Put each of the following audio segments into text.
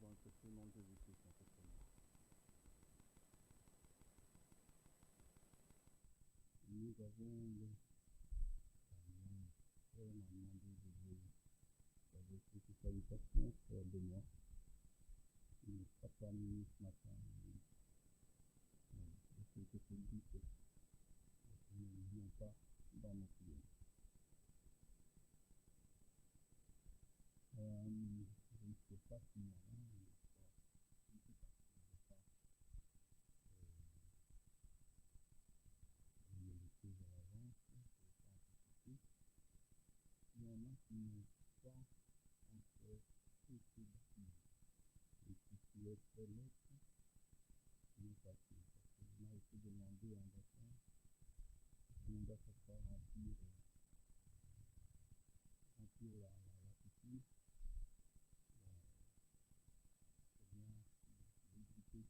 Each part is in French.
Donc, tout le monde vous écoute certainement. Nous avons demandé de vous avec une salutation, frère de moi. Il n'est pas parmi nous ce matin. C'est quelque chose dit que nous ne venons pas dans nos prières. Je ne sais pas si nous avons il y en a qui n'ont pas encore été baptisés et qui souhaitent l'être, nous passer. Parce qu'on a été demandé un baptême, on doit se faire remplir la piscine. C'est bien d'expliquer.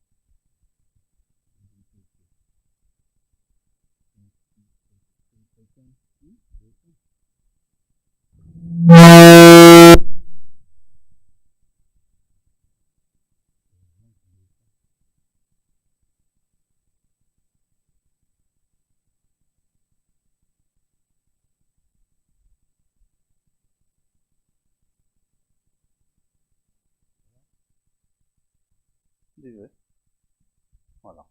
Donc, quelqu'un, oui, quelqu'un. Voilà.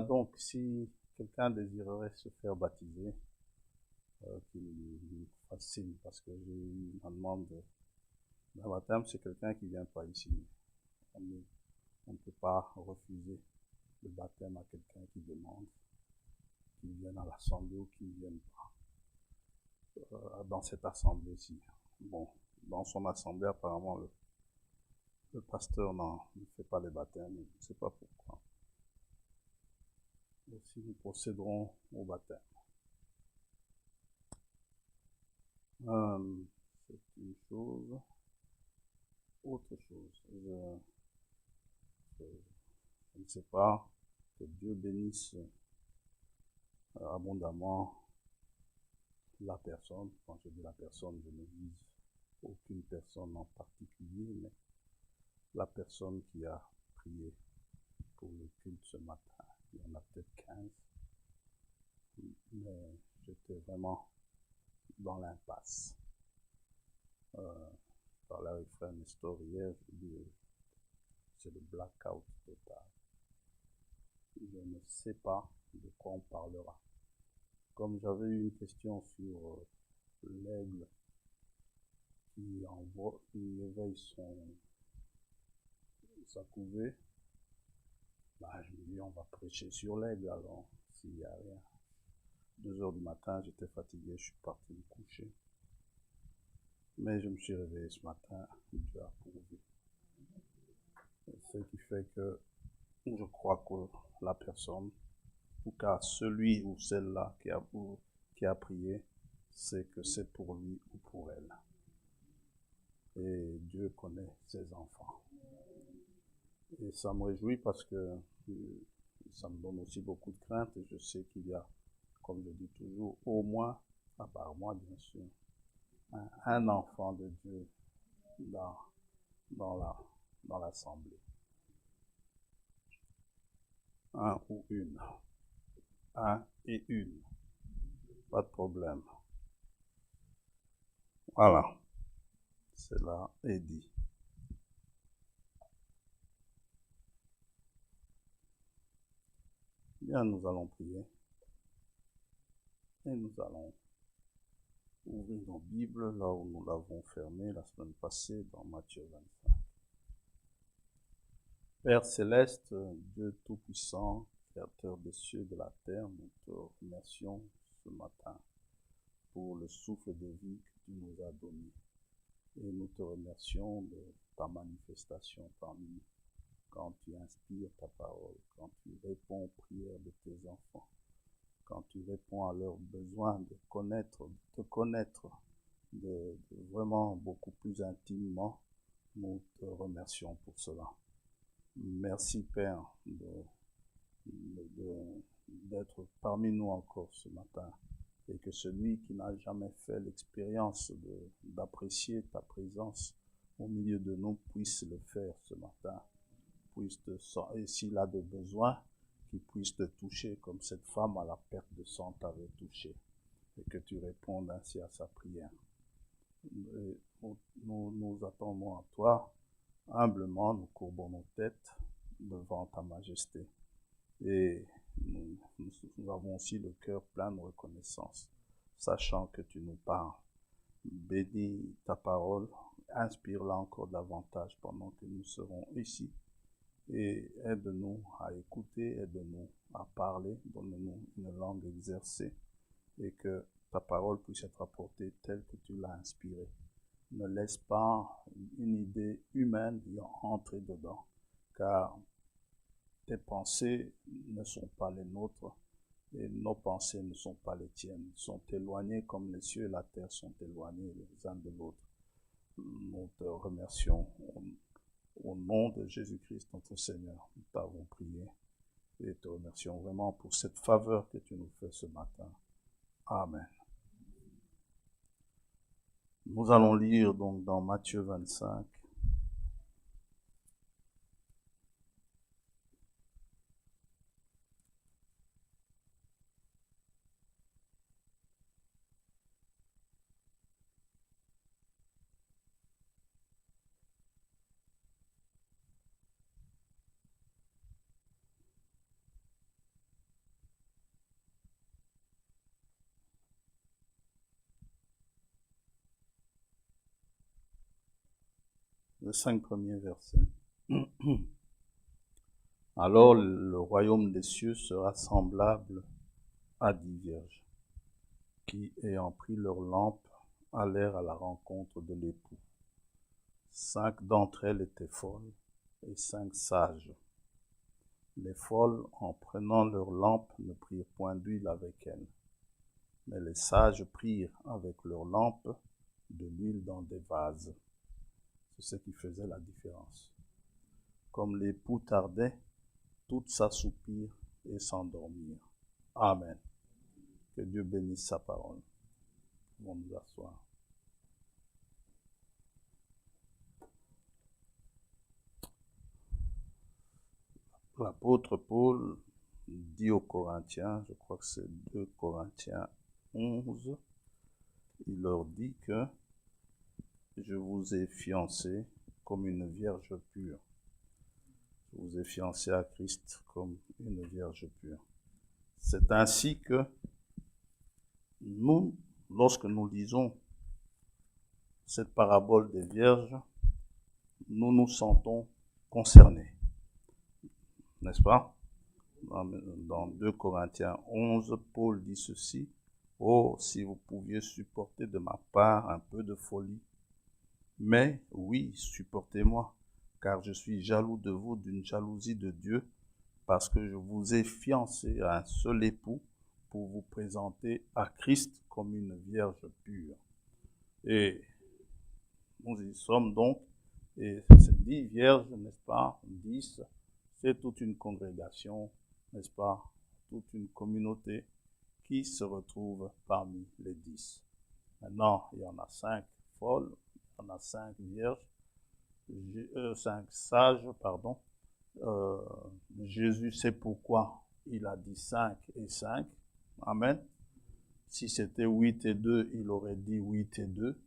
Donc, si quelqu'un désirerait se faire baptiser, qu'il me fasse signe, parce que j'ai eu une demande d'un baptême, c'est quelqu'un qui ne vient pas ici. On ne peut pas refuser le baptême à quelqu'un qui demande, qu'il vienne à l'assemblée ou qu'il ne vienne pas dans cette assemblée-ci. Bon, dans son assemblée, apparemment, le pasteur ne fait pas les baptêmes, je ne sais pas pourquoi. Aussi, nous procéderons au baptême. C'est une chose. Autre chose, je ne sais pas, que Dieu bénisse abondamment la personne. Quand je dis la personne, je ne vise aucune personne en particulier, mais la personne qui a prié pour le culte ce matin. Il y en a peut-être 15, mais j'étais vraiment dans l'impasse. Je parlais avec frère Nestor hier, je dis c'est le blackout total. Je ne sais pas de quoi on parlera. Comme j'avais eu une question sur l'aigle qui éveille sa couvée, je me dis on va prêcher sur l'aigle alors, s'il n'y a rien. 2 heures du matin, j'étais fatigué, je suis parti me coucher. Mais je me suis réveillé ce matin, Dieu a pourvu. Ce qui fait que je crois que la personne, en tout cas celui ou celle-là qui a prié, c'est que c'est pour lui ou pour elle. Et Dieu connaît ses enfants. Et ça me réjouit parce que ça me donne aussi beaucoup de crainte et je sais qu'il y a, comme je dis toujours, au moins, à part moi bien sûr, un enfant de Dieu dans l'assemblée. Un ou une. Un et une. Pas de problème. Voilà. Cela est dit. Bien, nous allons prier. Et nous allons ouvrir nos Bibles là où nous l'avons fermé la semaine passée dans Matthieu 25. Père céleste, Dieu tout-puissant, créateur des cieux et de la terre, nous te remercions ce matin pour le souffle de vie que tu nous as donné. Et nous te remercions de ta manifestation parmi nous, quand tu inspires ta parole, quand tu réponds aux prières de tes enfants, quand tu réponds à leurs besoins de te connaître de vraiment beaucoup plus intimement. Nous te remercions pour cela. Merci Père d'être parmi nous encore ce matin et que celui qui n'a jamais fait l'expérience d'apprécier ta présence au milieu de nous puisse le faire ce matin, et s'il a des besoins, qu'il puisse te toucher comme cette femme à la perte de sang t'avait touché, et que tu répondes ainsi à sa prière. Et nous attendons à toi, humblement, nous courbons nos têtes devant ta majesté. Et nous avons aussi le cœur plein de reconnaissance, sachant que tu nous parles. Bénis ta parole, inspire-la encore davantage pendant que nous serons ici. Et aide-nous à écouter, aide-nous à parler, donne-nous une langue exercée et que ta parole puisse être apportée telle que tu l'as inspirée. Ne laisse pas une idée humaine y entrer dedans, car tes pensées ne sont pas les nôtres et nos pensées ne sont pas les tiennes. Ils sont éloignés comme les cieux et la terre sont éloignés les uns de l'autre. Nous te remercions. Au nom de Jésus-Christ, notre Seigneur, nous t'avons prié et te remercions vraiment pour cette faveur que tu nous fais ce matin. Amen. Nous allons lire donc dans Matthieu 25. Les 5 premiers versets. Alors le royaume des cieux sera semblable à 10 vierges, qui, ayant pris leurs lampes, allèrent à la rencontre de l'époux. 5 d'entre elles étaient folles, et 5 sages. Les folles, en prenant leurs lampes, ne prirent point d'huile avec elles, mais les sages prirent avec leurs lampes de l'huile dans des vases. C'est ce qui faisait la différence. Comme l'époux tardait, toutes s'assoupirent et s'endormirent. Amen. Que Dieu bénisse sa parole. On nous asseoir. L'apôtre Paul dit aux Corinthiens, je crois que c'est 2 Corinthiens 11, il leur dit que je vous ai fiancé comme une vierge pure. Je vous ai fiancé à Christ comme une vierge pure. C'est ainsi que nous, lorsque nous lisons cette parabole des vierges, nous nous sentons concernés. N'est-ce pas? Dans 2 Corinthiens 11, Paul dit ceci: « Oh, si vous pouviez supporter de ma part un peu de folie. Mais oui, supportez-moi, car je suis jaloux de vous d'une jalousie de Dieu, parce que je vous ai fiancé à un seul époux pour vous présenter à Christ comme une vierge pure. » Et nous y sommes donc, et ces 10 vierges, n'est-ce pas, 10, c'est toute une congrégation, n'est-ce pas, toute une communauté qui se retrouve parmi les 10. Maintenant, il y en a 5 folles, il y en a 5 vierges, 5 sages, pardon. Jésus sait pourquoi il a dit 5 et 5. Amen. Si c'était 8 et 2, il aurait dit 8 et 2.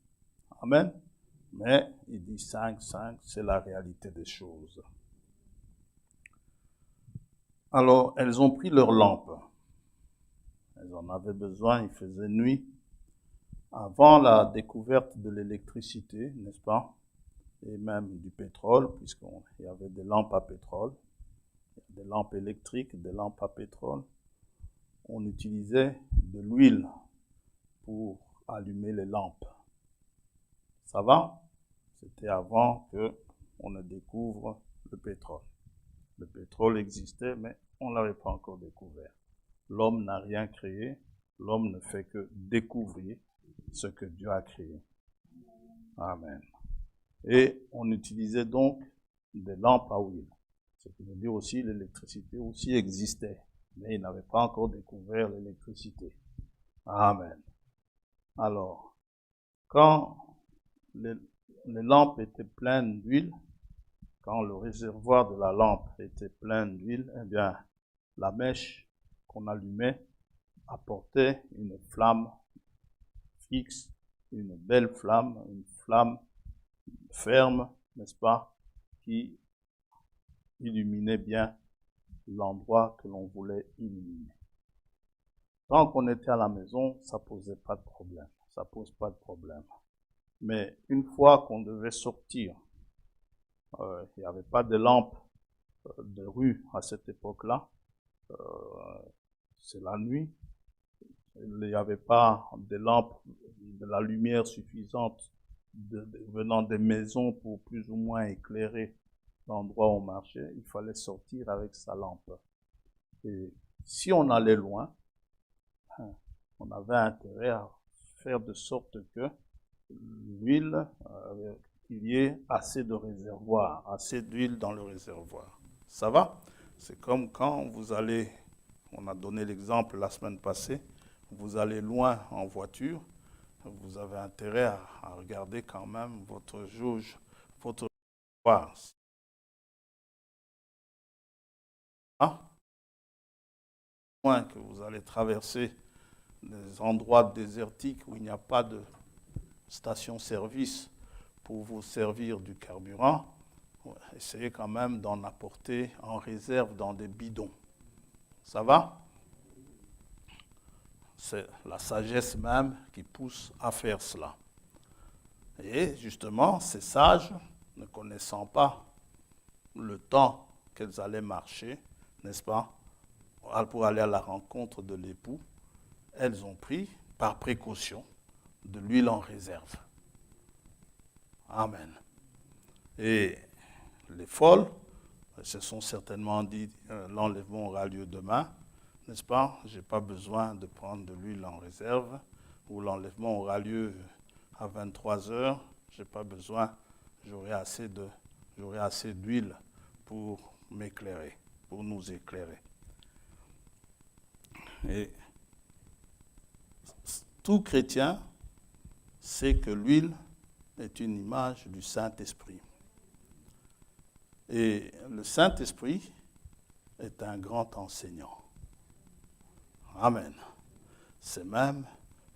Amen. Mais il dit 5, 5, c'est la réalité des choses. Alors, elles ont pris leurs lampes. Elles en avaient besoin, il faisait nuit. Avant la découverte de l'électricité, n'est-ce pas, et même du pétrole, puisqu'il y avait des lampes à pétrole, des lampes électriques, des lampes à pétrole, on utilisait de l'huile pour allumer les lampes. Ça va? C'était avant qu'on ne découvre le pétrole. Le pétrole existait, mais on ne l'avait pas encore découvert. L'homme n'a rien créé, l'homme ne fait que découvrir ce que Dieu a créé. Amen. Et on utilisait donc des lampes à huile. Ce qui veut dire aussi l'électricité aussi existait, mais ils n'avaient pas encore découvert l'électricité. Amen. Alors, quand les lampes étaient pleines d'huile, quand le réservoir de la lampe était plein d'huile, eh bien, la mèche qu'on allumait apportait une flamme fixe, une belle flamme, une flamme ferme, n'est-ce pas, qui illuminait bien l'endroit que l'on voulait illuminer. Tant qu'on était à la maison, ça posait pas de problème, ça pose pas de problème. Mais une fois qu'on devait sortir, il n'y avait pas de lampe de rue à cette époque-là, c'est la nuit, il n'y avait pas de lampes, de la lumière suffisante venant des maisons pour plus ou moins éclairer l'endroit où on marchait, il fallait sortir avec sa lampe. Et si on allait loin, on avait intérêt à faire de sorte que l'huile, qu'il y ait assez de réservoir, assez d'huile dans le réservoir. Ça va? C'est comme quand vous allez, on a donné l'exemple la semaine passée, vous allez loin en voiture, vous avez intérêt à regarder quand même votre jauge, votre réservoir. Loin que vous allez traverser des endroits désertiques où il n'y a pas de station-service pour vous servir du carburant, essayez quand même d'en apporter en réserve dans des bidons. Ça va? C'est la sagesse même qui pousse à faire cela. Et justement, ces sages, ne connaissant pas le temps qu'elles allaient marcher, n'est-ce pas, pour aller à la rencontre de l'époux, elles ont pris, par précaution, de l'huile en réserve. Amen. Et les folles se sont certainement dit, l'enlèvement aura lieu demain, n'est-ce pas? Je n'ai pas besoin de prendre de l'huile en réserve, ou l'enlèvement aura lieu à 23 heures, je n'ai pas besoin, j'aurai assez d'huile pour m'éclairer, pour nous éclairer. Et tout chrétien sait que l'huile est une image du Saint-Esprit. Et le Saint-Esprit est un grand enseignant. Amen. C'est même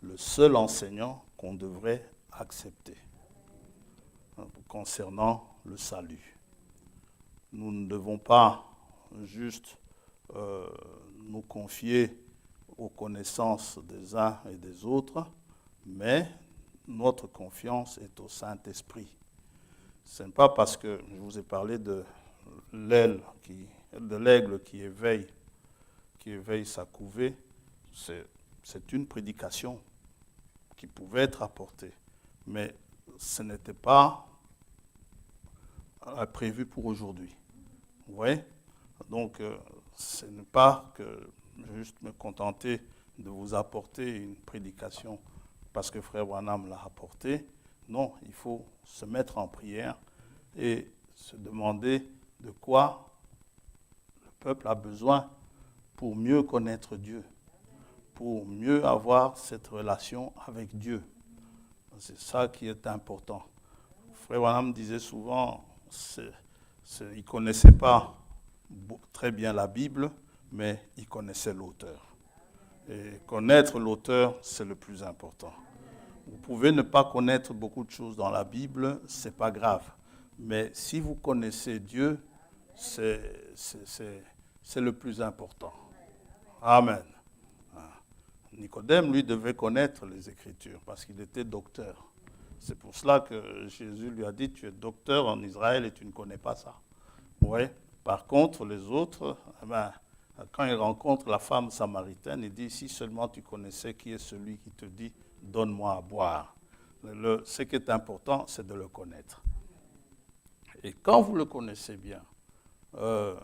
le seul enseignant qu'on devrait accepter concernant le salut. Nous ne devons pas juste nous confier aux connaissances des uns et des autres, mais notre confiance est au Saint-Esprit. Ce n'est pas parce que je vous ai parlé de l'aigle qui éveille sa couvée, c'est une prédication qui pouvait être apportée, mais ce n'était pas prévu pour aujourd'hui. Vous voyez? Donc, ce n'est pas que juste me contenter de vous apporter une prédication parce que Frère Branham l'a apporté. Non, il faut se mettre en prière et se demander de quoi le peuple a besoin pour mieux connaître Dieu, pour mieux avoir cette relation avec Dieu. C'est ça qui est important. Frère Branham disait souvent, il ne connaissait pas très bien la Bible, mais il connaissait l'auteur. Et connaître l'auteur, c'est le plus important. Vous pouvez ne pas connaître beaucoup de choses dans la Bible, ce n'est pas grave. Mais si vous connaissez Dieu, c'est le plus important. Amen. Nicodème, lui, devait connaître les Écritures parce qu'il était docteur. C'est pour cela que Jésus lui a dit, tu es docteur en Israël et tu ne connais pas ça. Oui. Par contre, les autres, quand ils rencontrent la femme samaritaine, il dit, si seulement tu connaissais qui est celui qui te dit, donne-moi à boire. Ce qui est important, c'est de le connaître. Et quand vous le connaissez bien, il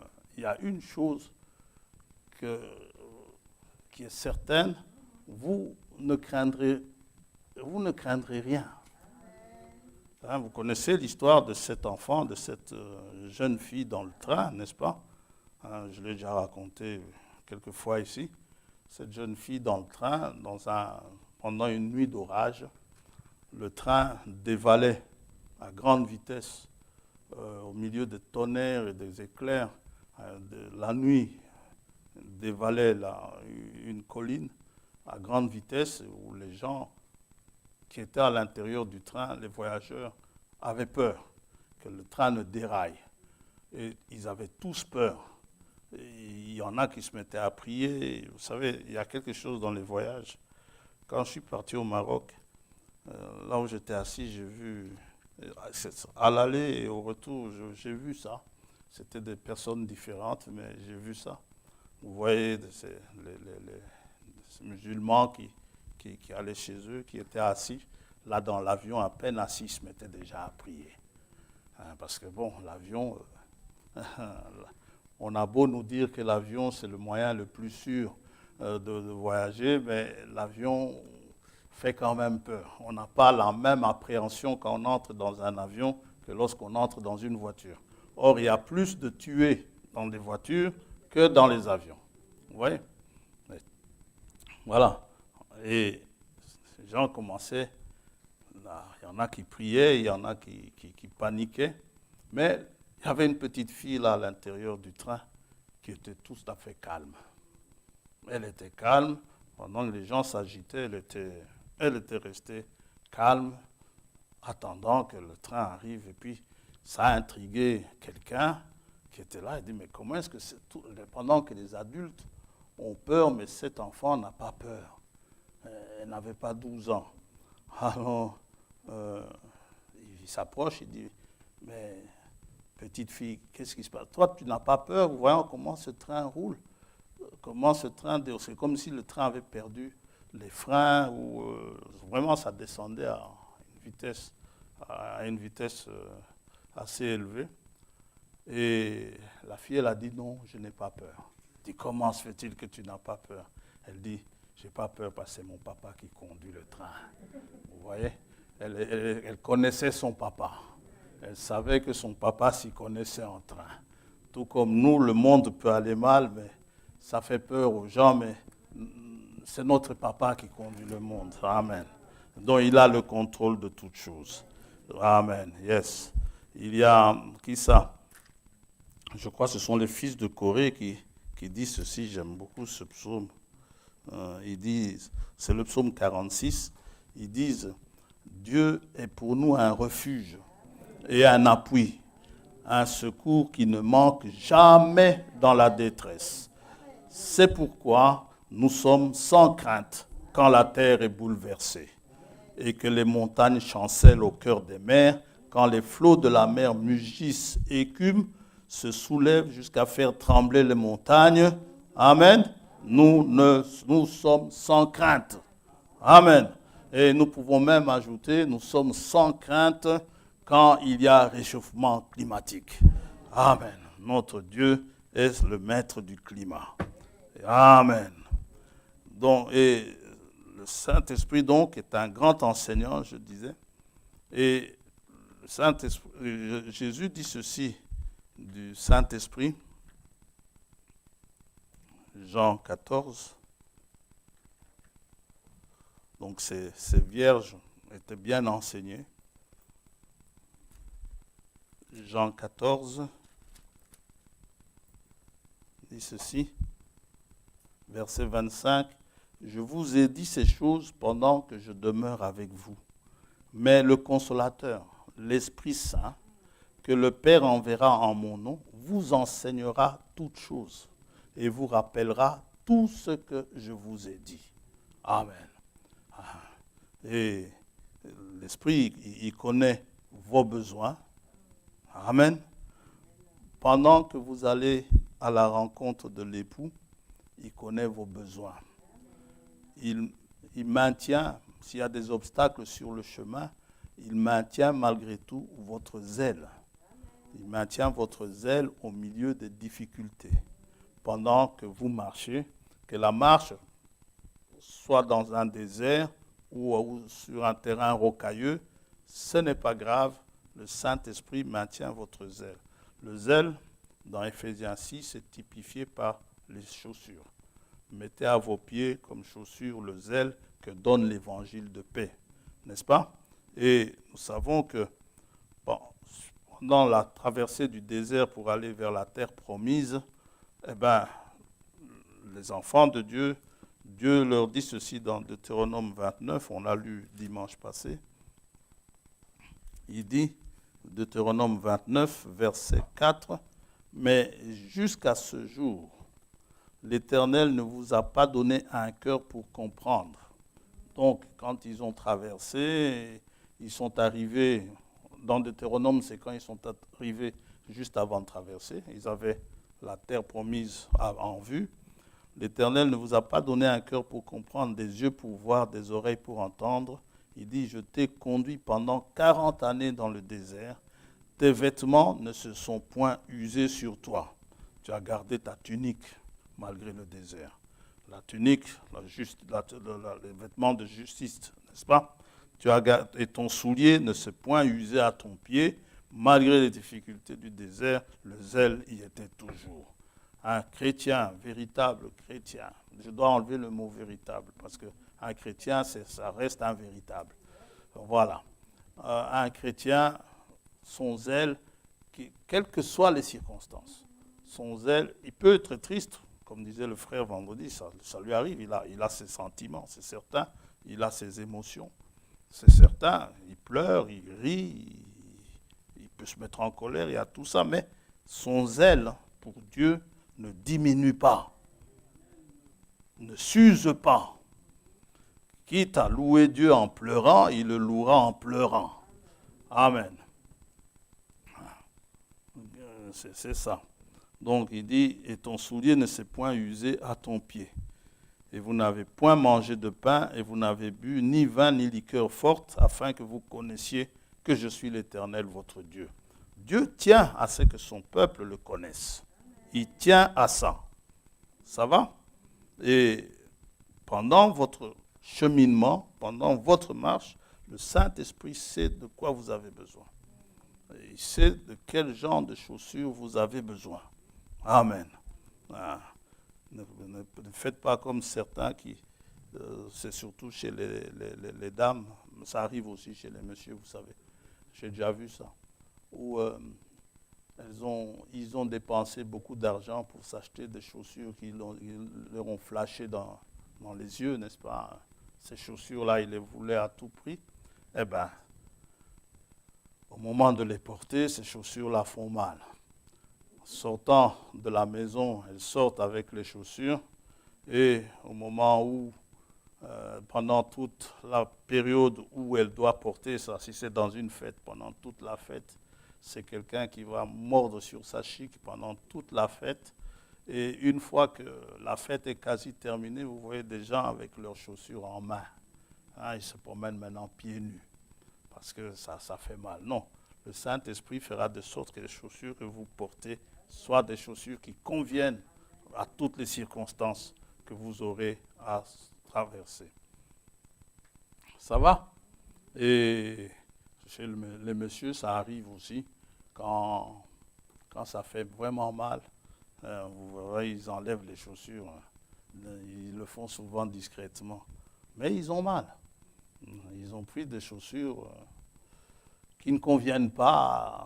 y a une chose qui est certaine, vous ne craindrez rien. Hein, vous connaissez l'histoire de cet enfant, de cette jeune fille dans le train, n'est-ce pas? Hein, je l'ai déjà raconté quelques fois ici. Cette jeune fille dans le train, pendant une nuit d'orage, le train dévalait à grande vitesse, au milieu des tonnerres et des éclairs, la nuit dévalait une colline à grande vitesse où les gens qui étaient à l'intérieur du train, les voyageurs, avaient peur que le train ne déraille. Et ils avaient tous peur. Et il y en a qui se mettaient à prier. Vous savez, il y a quelque chose dans les voyages. Quand je suis parti au Maroc, là où j'étais assis, j'ai vu, à l'aller et au retour, j'ai vu ça. C'était des personnes différentes, mais j'ai vu ça. Vous voyez, ces musulmans qui allaient chez eux, qui étaient assis, là dans l'avion, à peine assis, ils se mettaient déjà à prier. Parce que bon, l'avion, on a beau nous dire que l'avion, c'est le moyen le plus sûr de voyager, mais l'avion fait quand même peur. On n'a pas la même appréhension quand on entre dans un avion que lorsqu'on entre dans une voiture. Or, il y a plus de tués dans les voitures que dans les avions. Vous voyez? Voilà. Et les gens commençaient, il y en a qui priaient, il y en a qui paniquaient, mais il y avait une petite fille là à l'intérieur du train qui était tout à fait calme. Elle était calme, pendant que les gens s'agitaient, elle était restée calme, attendant que le train arrive. Et puis, ça a intrigué quelqu'un qui était là. Il dit, mais comment est-ce que c'est tout, pendant que les adultes ont peur, mais cet enfant n'a pas peur. Elle n'avait pas 12 ans. Alors, il s'approche, il dit, mais petite fille, qu'est-ce qui se passe? Toi, tu n'as pas peur, voyons comment ce train roule. Comment ce train, c'est comme si le train avait perdu les freins, ou vraiment ça descendait à une vitesse assez élevée. Et la fille, elle a dit non, je n'ai pas peur. Il dit, comment se fait-il que tu n'as pas peur? Elle dit, j'ai pas peur parce que c'est mon papa qui conduit le train. Vous voyez, elle connaissait son papa. Elle savait que son papa s'y connaissait en train. Tout comme nous, le monde peut aller mal, mais ça fait peur aux gens, mais c'est notre papa qui conduit le monde. Amen. Donc il a le contrôle de toutes choses. Amen. Yes. Il y a, qui ça? Je crois que ce sont les fils de Corée qui disent ceci. J'aime beaucoup ce psaume. Ils disent, c'est le psaume 46. Ils disent, Dieu est pour nous un refuge et un appui, un secours qui ne manque jamais dans la détresse. C'est pourquoi nous sommes sans crainte quand la terre est bouleversée et que les montagnes chancellent au cœur des mers, quand les flots de la mer mugissent et écument, se soulèvent jusqu'à faire trembler les montagnes. Amen. Nous sommes sans crainte. Amen. Et nous pouvons même ajouter, nous sommes sans crainte quand il y a réchauffement climatique. Amen. Notre Dieu est le maître du climat. Amen. Donc, et le Saint-Esprit, donc, est un grand enseignant, je disais. Et le Saint-Esprit, Jésus dit ceci du Saint-Esprit, Jean 14. Donc, ces vierges étaient bien enseignées. Jean 14 dit ceci, verset 25. Je vous ai dit ces choses pendant que je demeure avec vous. Mais le Consolateur, l'Esprit Saint, que le Père enverra en mon nom, vous enseignera toutes choses et vous rappellera tout ce que je vous ai dit. Amen. Et l'Esprit, il connaît vos besoins. Amen. Pendant que vous allez à la rencontre de l'époux, il connaît vos besoins. Il maintient, s'il y a des obstacles sur le chemin, il maintient malgré tout votre zèle. Il maintient votre zèle au milieu des difficultés. Pendant que vous marchez, que la marche soit dans un désert ou sur un terrain rocailleux, ce n'est pas grave. Le Saint-Esprit maintient votre zèle. Le zèle, dans Éphésiens 6, est typifié par les chaussures. Mettez à vos pieds comme chaussure le zèle que donne l'évangile de paix. N'est-ce pas? Et nous savons que Bon, pendant la traversée du désert pour aller vers la terre promise, eh ben, les enfants de Dieu, Dieu leur dit ceci dans Deutéronome 29, on l'a lu dimanche passé. Il dit, Deutéronome 29, verset 4, « Mais jusqu'à ce jour, l'Éternel ne vous a pas donné un cœur pour comprendre. » Donc, quand ils ont traversé, ils sont arrivés, dans Deutéronome, c'est quand ils sont arrivés juste avant de traverser. Ils avaient la terre promise en vue. L'Éternel ne vous a pas donné un cœur pour comprendre, des yeux pour voir, des oreilles pour entendre. Il dit, je t'ai conduit pendant 40 années dans le désert. Tes vêtements ne se sont point usés sur toi. Tu as gardé ta tunique malgré le désert. La tunique, les vêtements de justice, n'est-ce pas? Et ton soulier ne s'est point usé à ton pied. Malgré les difficultés du désert, le zèle y était toujours. Un chrétien, véritable chrétien, je dois enlever le mot véritable parce qu'un chrétien, ça reste un véritable. Voilà. Un chrétien, son zèle, quelles que soient les circonstances, son zèle, il peut être triste, comme disait le frère vendredi, ça lui arrive, il a ses sentiments, c'est certain, il a ses émotions, c'est certain, il pleure, il rit, il peut se mettre en colère, il y a tout ça, mais son zèle pour Dieu ne diminue pas, ne s'use pas. Quitte à louer Dieu en pleurant, il le louera en pleurant. Amen. C'est ça. Donc il dit, et ton soulier ne s'est point usé à ton pied. Et vous n'avez point mangé de pain, et vous n'avez bu ni vin ni liqueur forte, afin que vous connaissiez que je suis l'Éternel, votre Dieu. Dieu tient à ce que son peuple le connaisse. Il tient à ça. Ça va? Et pendant votre cheminement, pendant votre marche, le Saint-Esprit sait de quoi vous avez besoin. Il sait de quel genre de chaussures vous avez besoin. Amen. Ne faites pas comme certains qui, c'est surtout chez les dames, ça arrive aussi chez les messieurs, vous savez. J'ai déjà vu ça. Où ils ont dépensé beaucoup d'argent pour s'acheter des chaussures qui leur ont flashé dans les yeux, n'est-ce pas? Ces chaussures-là, ils les voulaient à tout prix. Eh bien, au moment de les porter, ces chaussures-là font mal. Sortant de la maison, elles sortent avec les chaussures et au moment où, pendant toute la période où elle doit porter ça, si c'est dans une fête, pendant toute la fête, c'est quelqu'un qui va mordre sur sa chic pendant toute la fête. Et une fois que la fête est quasi terminée, vous voyez des gens avec leurs chaussures en main. Ils se promènent maintenant pieds nus parce que ça fait mal. Non, le Saint-Esprit fera de sorte que les chaussures que vous portez soient des chaussures qui conviennent à toutes les circonstances que vous aurez à traverser. Ça va? Et chez les messieurs, ça arrive aussi quand ça fait vraiment mal. Vous verrez, ils enlèvent les chaussures. Ils le font souvent discrètement. Mais ils ont mal. Ils ont pris des chaussures qui ne conviennent pas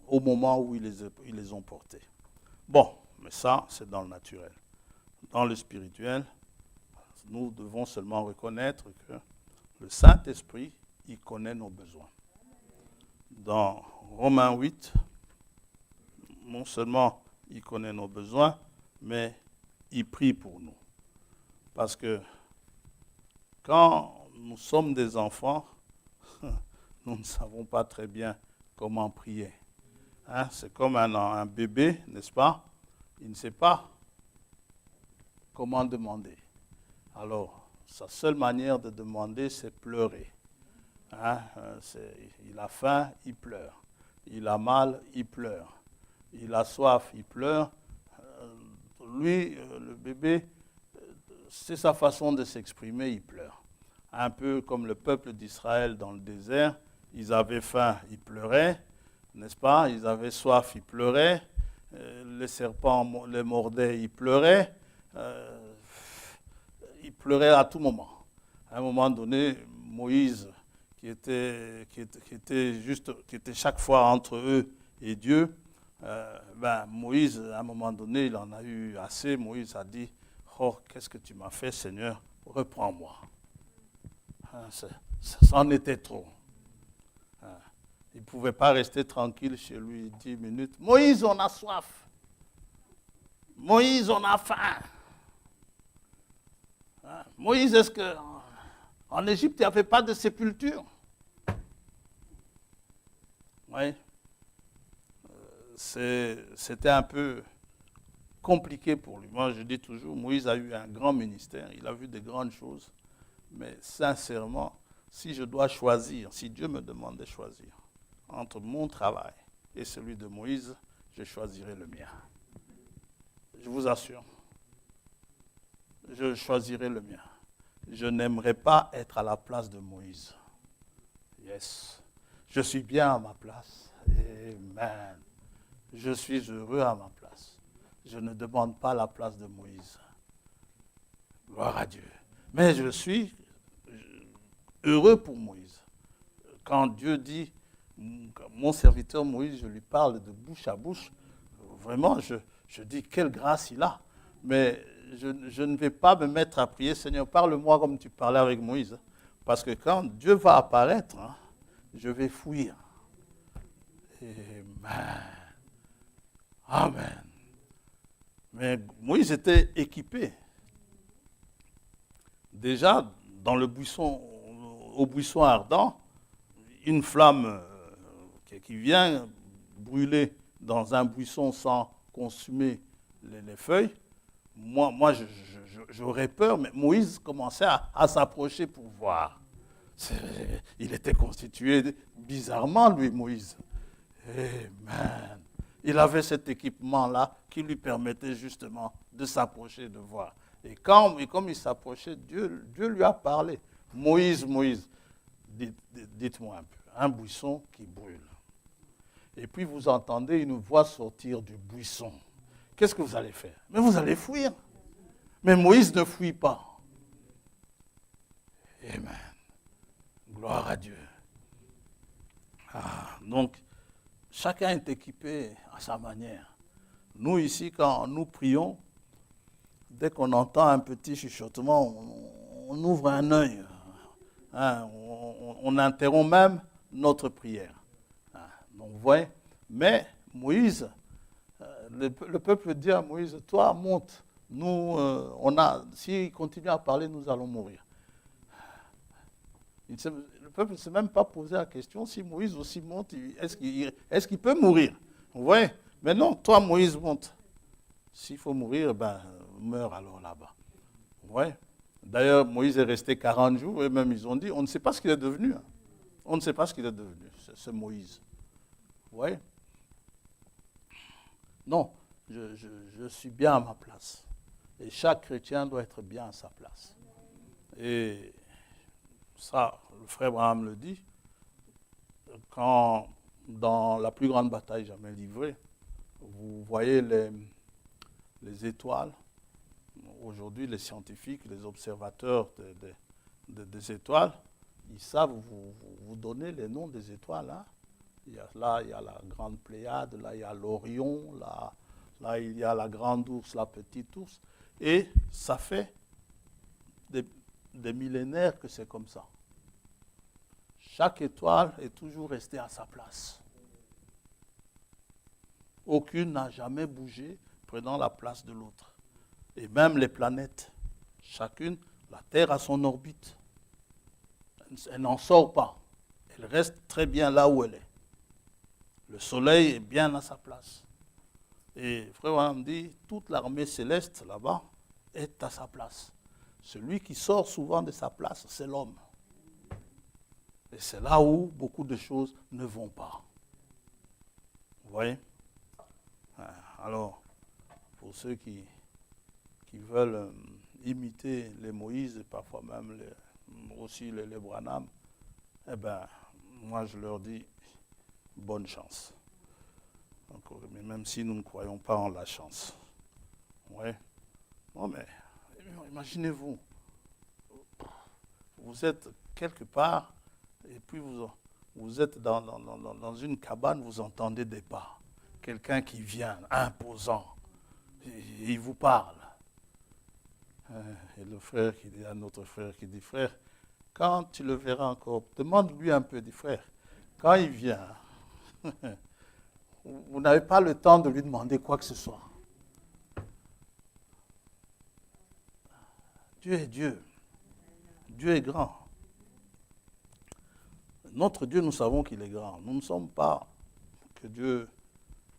au moment où ils les ont portées. Bon, mais ça, c'est dans le naturel. Dans le spirituel, nous devons seulement reconnaître que le Saint-Esprit, il connaît nos besoins. Dans Romains 8, non seulement il connaît nos besoins, mais il prie pour nous. Parce que quand nous sommes des enfants, nous ne savons pas très bien comment prier. C'est comme un bébé, n'est-ce pas? Il ne sait pas comment demander. Alors, sa seule manière de demander, c'est pleurer. Il a faim, il pleure. Il a mal, il pleure. Il a soif, il pleure. Le bébé, c'est sa façon de s'exprimer, il pleure. Un peu comme le peuple d'Israël dans le désert, ils avaient faim, ils pleuraient, n'est-ce pas? Ils avaient soif, ils pleuraient. Les serpents les mordaient, ils pleuraient. Ils pleuraient à tout moment. À un moment donné, Moïse, qui qui était chaque fois entre eux et Dieu, Moïse, à un moment donné, il en a eu assez. Moïse a dit, oh, qu'est-ce que tu m'as fait, Seigneur, reprends-moi. Ça en était trop. Il ne pouvait pas rester tranquille chez lui 10 minutes. Moïse, on a soif. Moïse, on a faim. Moïse, est-ce qu'en Égypte, il n'y avait pas de sépulture? Oui. C'était un peu compliqué pour lui. Moi, je dis toujours, Moïse a eu un grand ministère, il a vu de grandes choses. Mais sincèrement, si je dois choisir, si Dieu me demande de choisir entre mon travail et celui de Moïse, je choisirai le mien. Je vous assure. Je choisirai le mien. Je n'aimerais pas être à la place de Moïse. Yes. Je suis bien à ma place. Amen. Je suis heureux à ma place. Je ne demande pas la place de Moïse. Gloire à Dieu. Mais je suis heureux pour Moïse. Quand Dieu dit, mon serviteur Moïse, je lui parle de bouche à bouche, vraiment, je dis quelle grâce il a. Mais je ne vais pas me mettre à prier, Seigneur, parle-moi comme tu parlais avec Moïse. Parce que quand Dieu va apparaître, je vais fuir. Amen. Amen. Mais Moïse était équipé. Déjà, dans le buisson, au buisson ardent, une flamme qui vient brûler dans un buisson sans consumer les feuilles, moi j'aurais peur, mais Moïse commençait à s'approcher pour voir. Il était constitué bizarrement, lui, Moïse. Amen. Il avait cet équipement-là qui lui permettait justement de s'approcher, de voir. Et comme il s'approchait, Dieu lui a parlé. Moïse, Moïse, dites-moi un peu, un buisson qui brûle. Et puis vous entendez une voix sortir du buisson. Qu'est-ce que vous allez faire? Mais vous allez fuir. Mais Moïse ne fuit pas. Amen. Gloire à Dieu. Donc, chacun est équipé à sa manière. Nous, ici, quand nous prions, dès qu'on entend un petit chuchotement, on ouvre un œil. On interrompt même notre prière. Donc, vous voyez, mais Moïse, le peuple dit à Moïse, toi, monte. Nous, s'il continue à parler, nous allons mourir. Le peuple ne s'est même pas posé la question si Moïse aussi monte, est-ce qu'il peut mourir? Vous voyez? Mais non, toi, Moïse, monte. S'il faut mourir, meurs alors là-bas. Vous voyez? D'ailleurs, Moïse est resté 40 jours et même ils ont dit, on ne sait pas ce qu'il est devenu. On ne sait pas ce qu'il est devenu, ce Moïse. Vous voyez? Non, je suis bien à ma place. Et chaque chrétien doit être bien à sa place. Et ça, le frère Abraham le dit, quand dans la plus grande bataille jamais livrée, vous voyez les étoiles. Aujourd'hui, les scientifiques, les observateurs des étoiles, ils savent vous donner les noms des étoiles. Hein. Il y a la grande Pléiade, là il y a l'Orion, là il y a la grande ours, la petite ours. Et ça fait des millénaires que c'est comme ça. Chaque étoile est toujours restée à sa place. Aucune n'a jamais bougé prenant la place de l'autre. Et même les planètes, chacune, la Terre a son orbite. Elle n'en sort pas. Elle reste très bien là où elle est. Le Soleil est bien à sa place. Et frère William dit, toute l'armée céleste là-bas est à sa place. Celui qui sort souvent de sa place, c'est l'homme. Et c'est là où beaucoup de choses ne vont pas. Vous voyez? Alors, pour ceux qui veulent imiter les Moïse et parfois même aussi les Branham, moi je leur dis bonne chance. Donc, mais même si nous ne croyons pas en la chance. Ouais. Non mais, imaginez-vous, vous êtes quelque part Et puis vous êtes dans une cabane, vous entendez des pas. Quelqu'un qui vient, imposant, et il vous parle. Et le frère qui dit à notre frère qui dit, frère, quand tu le verras encore, demande-lui un peu, dit frère, quand il vient, vous n'avez pas le temps de lui demander quoi que ce soit. Dieu est Dieu. Dieu est grand. Notre Dieu, nous savons qu'il est grand. Nous ne sommes pas, que Dieu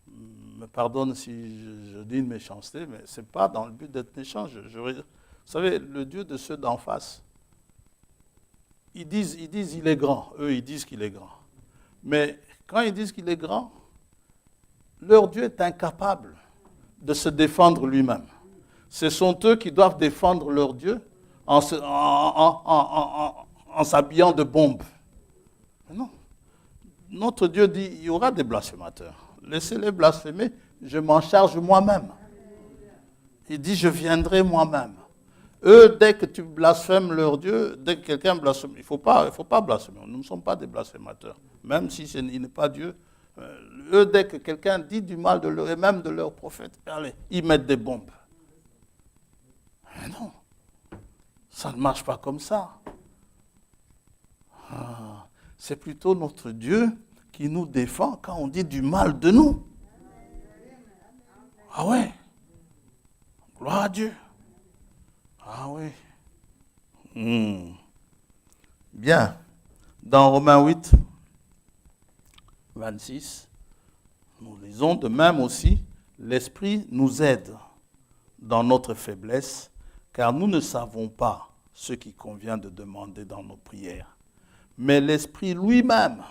me pardonne si je dis une méchanceté, mais ce n'est pas dans le but d'être méchant. Vous savez, le Dieu de ceux d'en face, ils disent il est grand. Eux, ils disent qu'il est grand. Mais quand ils disent qu'il est grand, leur Dieu est incapable de se défendre lui-même. Ce sont eux qui doivent défendre leur Dieu en s'habillant de bombes. Non. Notre Dieu dit, il y aura des blasphémateurs. Laissez-les blasphémer, je m'en charge moi-même. Il dit, je viendrai moi-même. Eux, dès que tu blasphèmes leur Dieu, dès que quelqu'un blasphème, il ne faut pas blasphémer. Nous ne sommes pas des blasphémateurs. Même si il n'est pas Dieu. Eux, dès que quelqu'un dit du mal de leur, et même de leur prophète, allez, ils mettent des bombes. Mais non, ça ne marche pas comme ça. C'est plutôt notre Dieu qui nous défend quand on dit du mal de nous. Ah ouais. Gloire à Dieu. Ah oui. Bien. Dans Romains 8, 26, nous lisons de même aussi, l'Esprit nous aide dans notre faiblesse, car nous ne savons pas ce qui convient de demander dans nos prières. Mais l'Esprit lui-même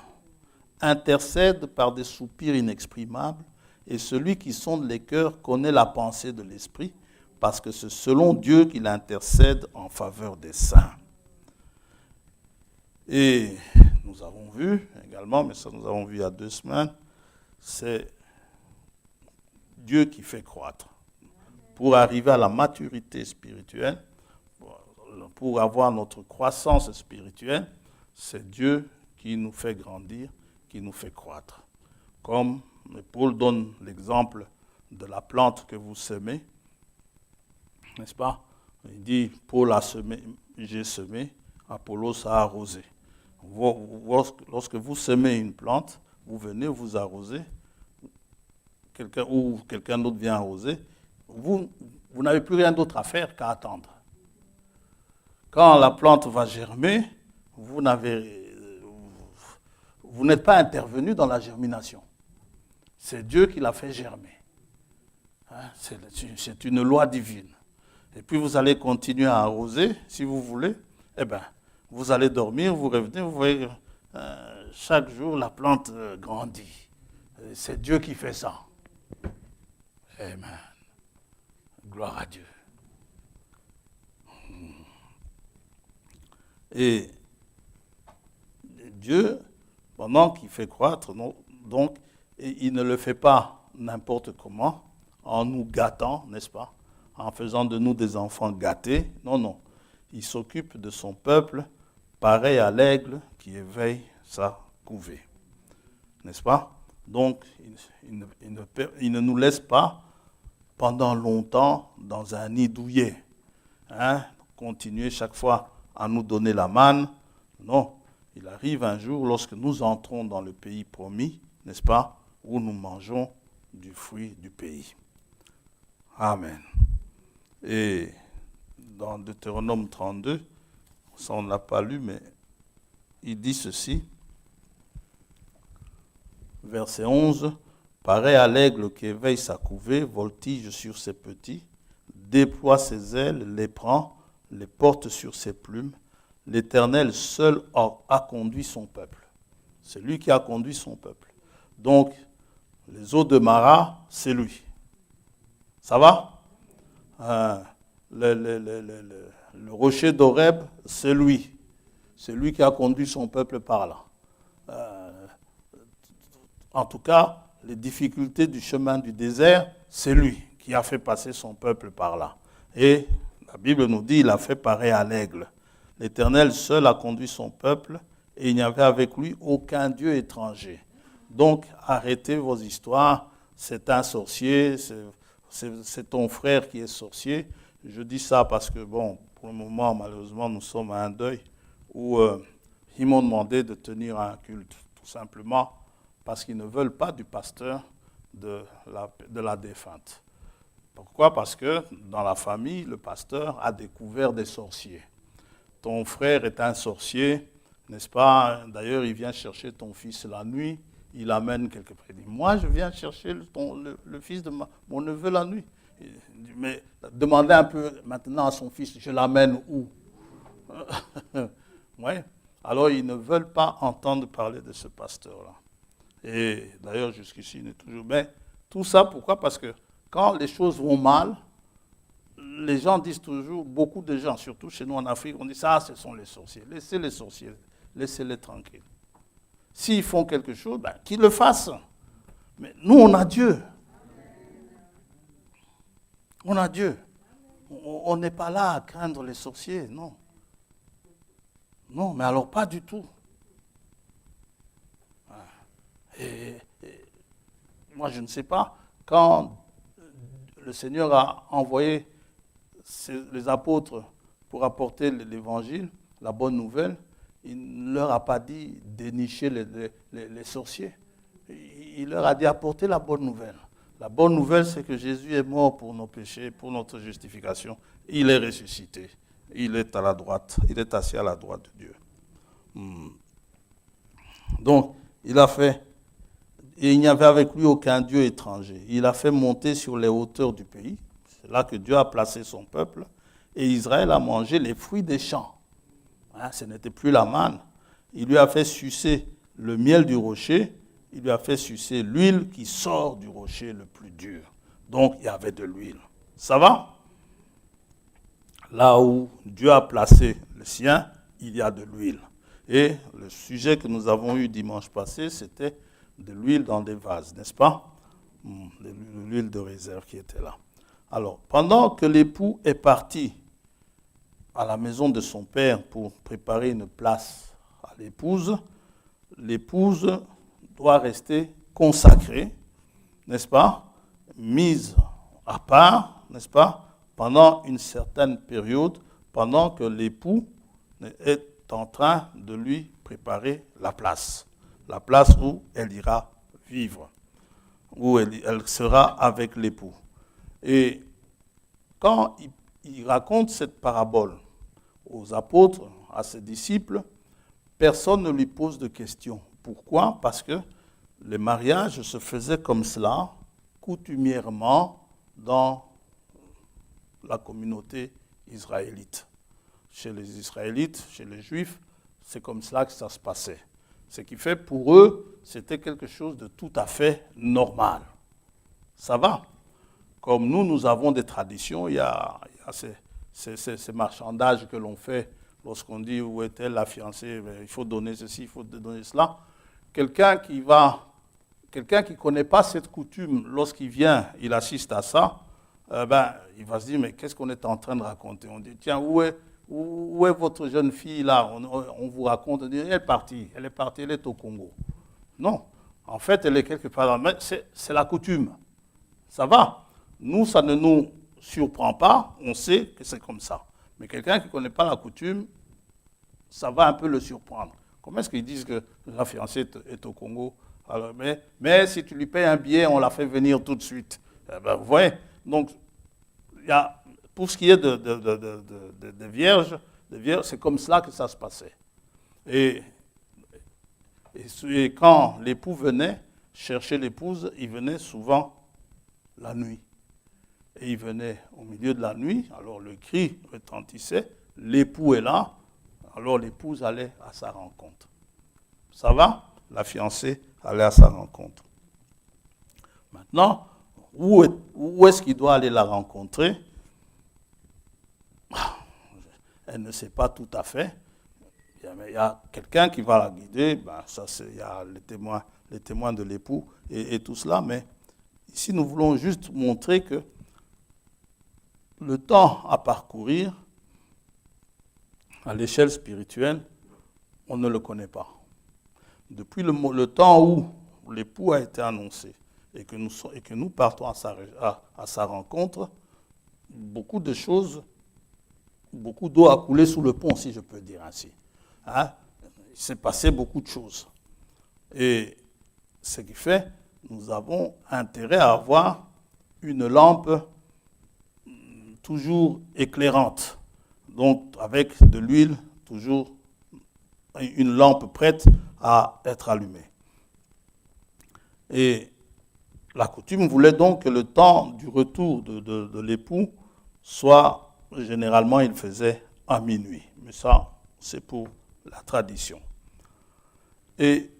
intercède par des soupirs inexprimables, et celui qui sonde les cœurs connaît la pensée de l'Esprit, parce que c'est selon Dieu qu'il intercède en faveur des saints. Et nous avons vu également, mais ça nous avons vu il y a 2 semaines, c'est Dieu qui fait croître. Pour arriver à la maturité spirituelle, pour avoir notre croissance spirituelle, c'est Dieu qui nous fait grandir, qui nous fait croître. Comme Paul donne l'exemple de la plante que vous semez, n'est-ce pas? Il dit, Paul a semé, j'ai semé, Apollos a arrosé. Lorsque vous semez une plante, vous venez, vous arrosez, ou quelqu'un d'autre vient arroser, vous n'avez plus rien d'autre à faire qu'à attendre. Quand la plante va germer, vous n'êtes pas intervenu dans la germination. C'est Dieu qui l'a fait germer. C'est une loi divine. Et puis vous allez continuer à arroser, si vous voulez. Eh bien, vous allez dormir, vous revenez, vous voyez, chaque jour la plante grandit. C'est Dieu qui fait ça. Amen. Gloire à Dieu. Et Dieu, pendant qu'il fait croître, donc, il ne le fait pas n'importe comment, en nous gâtant, n'est-ce pas? En faisant de nous des enfants gâtés. Non, non. Il s'occupe de son peuple, pareil à l'aigle qui éveille sa couvée. N'est-ce pas? Donc, il ne nous laisse pas pendant longtemps dans un nid douillet. Continuer chaque fois à nous donner la manne. Non. Il arrive un jour, lorsque nous entrons dans le pays promis, n'est-ce pas, où nous mangeons du fruit du pays. Amen. Et dans Deutéronome 32, ça on ne l'a pas lu, mais il dit ceci, verset 11, « Pareil à l'aigle qui éveille sa couvée, voltige sur ses petits, déploie ses ailes, les prend, les porte sur ses plumes. L'Éternel seul a conduit son peuple. » C'est lui qui a conduit son peuple. Donc, les eaux de Mara, c'est lui. Ça va? Le rocher d'Horeb, c'est lui. C'est lui qui a conduit son peuple par là. En tout cas, les difficultés du chemin du désert, c'est lui qui a fait passer son peuple par là. Et la Bible nous dit, il a fait pareil à l'aigle. L'Éternel seul a conduit son peuple, et il n'y avait avec lui aucun dieu étranger. Donc, arrêtez vos histoires, c'est un sorcier, c'est ton frère qui est sorcier. Je dis ça parce que, bon, pour le moment, malheureusement, nous sommes à un deuil où ils m'ont demandé de tenir un culte, tout simplement parce qu'ils ne veulent pas du pasteur de la défunte. Pourquoi? Parce que dans la famille, le pasteur a découvert des sorciers. Ton frère est un sorcier, n'est-ce pas? D'ailleurs, il vient chercher ton fils la nuit, il amène quelque part. Il dit, moi, je viens chercher le fils de mon neveu la nuit. Mais demandez un peu maintenant à son fils, je l'amène où? Oui. Alors, ils ne veulent pas entendre parler de ce pasteur-là. Et d'ailleurs, jusqu'ici, il est toujours... Mais tout ça, pourquoi? Parce que quand les choses vont mal, les gens disent toujours, beaucoup de gens, surtout chez nous en Afrique, on dit ça, ce sont les sorciers. Laissez les sorciers, laissez-les tranquilles. S'ils font quelque chose, ben, qu'ils le fassent. Mais nous, on a Dieu. On a Dieu. On n'est pas là à craindre les sorciers, non. Non, mais alors pas du tout. Et moi, je ne sais pas, quand le Seigneur a envoyé les apôtres pour apporter l'évangile, la bonne nouvelle, il ne leur a pas dit dénicher les sorciers. Il leur a dit apporter la bonne nouvelle. La bonne nouvelle, c'est que Jésus est mort pour nos péchés, pour notre justification. Il est ressuscité. Il est à la droite. Il est assis à la droite de Dieu. Donc, il a fait, et il n'y avait avec lui aucun Dieu étranger. Il a fait monter sur les hauteurs du pays. C'est là que Dieu a placé son peuple. Et Israël a mangé les fruits des champs. Hein, ce n'était plus la manne. Il lui a fait sucer le miel du rocher. Il lui a fait sucer l'huile qui sort du rocher le plus dur. Donc, il y avait de l'huile. Ça va? Là où Dieu a placé le sien, il y a de l'huile. Et le sujet que nous avons eu dimanche passé, c'était de l'huile dans des vases, n'est-ce pas? De l'huile de réserve qui était là. Alors, pendant que l'époux est parti à la maison de son père pour préparer une place à l'épouse, l'épouse doit rester consacrée, n'est-ce pas? Mise à part, n'est-ce pas? Pendant une certaine période, pendant que l'époux est en train de lui préparer la place où elle ira vivre, où elle sera avec l'époux. Et quand il raconte cette parabole aux apôtres, à ses disciples, personne ne lui pose de questions. Pourquoi? Parce que les mariages se faisaient comme cela, coutumièrement, dans la communauté israélite. Chez les Israélites, chez les Juifs, c'est comme cela que ça se passait. Ce qui fait, pour eux, c'était quelque chose de tout à fait normal. Ça va? Comme nous avons des traditions, il y a ces marchandages que l'on fait lorsqu'on dit où est-elle la fiancée, il faut donner ceci, il faut donner cela. Quelqu'un qui ne connaît pas cette coutume, lorsqu'il vient, il assiste à ça, il va se dire, mais qu'est-ce qu'on est en train de raconter? On dit, tiens, où est votre jeune fille là? On vous raconte, on dit, elle est partie, elle est au Congo. Non, en fait, elle est quelque part, mais c'est la coutume. Ça va. Nous, ça ne nous surprend pas, on sait que c'est comme ça. Mais quelqu'un qui ne connaît pas la coutume, ça va un peu le surprendre. Comment est-ce qu'ils disent que la fiancée est au Congo? Alors, mais si tu lui payes un billet, on la fait venir tout de suite. Vous voyez? Donc, pour ce qui est de vierges, c'est comme cela que ça se passait. Et quand l'époux venait chercher l'épouse, il venait souvent la nuit. Et il venait au milieu de la nuit, alors le cri retentissait, l'époux est là, alors l'épouse allait à sa rencontre. Ça va? La fiancée allait à sa rencontre. Maintenant, où est-ce qu'il doit aller la rencontrer? Elle ne sait pas tout à fait. Il y a quelqu'un qui va la guider, il y a les témoins de l'époux et tout cela, mais ici nous voulons juste montrer que le temps à parcourir à l'échelle spirituelle on ne le connaît pas. Depuis le temps où l'époux a été annoncé et que nous partons à sa rencontre, beaucoup de choses, beaucoup d'eau a coulé sous le pont, si je peux dire ainsi. Hein? Il s'est passé beaucoup de choses. Et ce qui fait, nous avons intérêt à avoir une lampe toujours éclairante, donc avec de l'huile, toujours une lampe prête à être allumée. Et la coutume voulait donc que le temps du retour de l'époux soit, généralement, il faisait à minuit. Mais ça, c'est pour la tradition. Et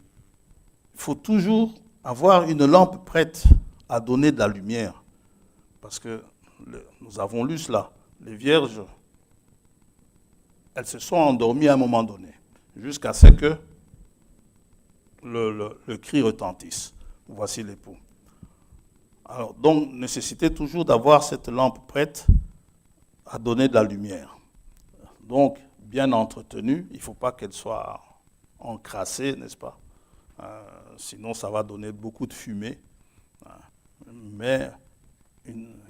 il faut toujours avoir une lampe prête à donner de la lumière. Parce que nous avons lu cela. Les vierges, elles se sont endormies à un moment donné, jusqu'à ce que le cri retentisse. Voici l'époux. Alors, donc, nécessité toujours d'avoir cette lampe prête à donner de la lumière. Donc, bien entretenue, il ne faut pas qu'elle soit encrassée, n'est-ce pas? Sinon, ça va donner beaucoup de fumée. Mais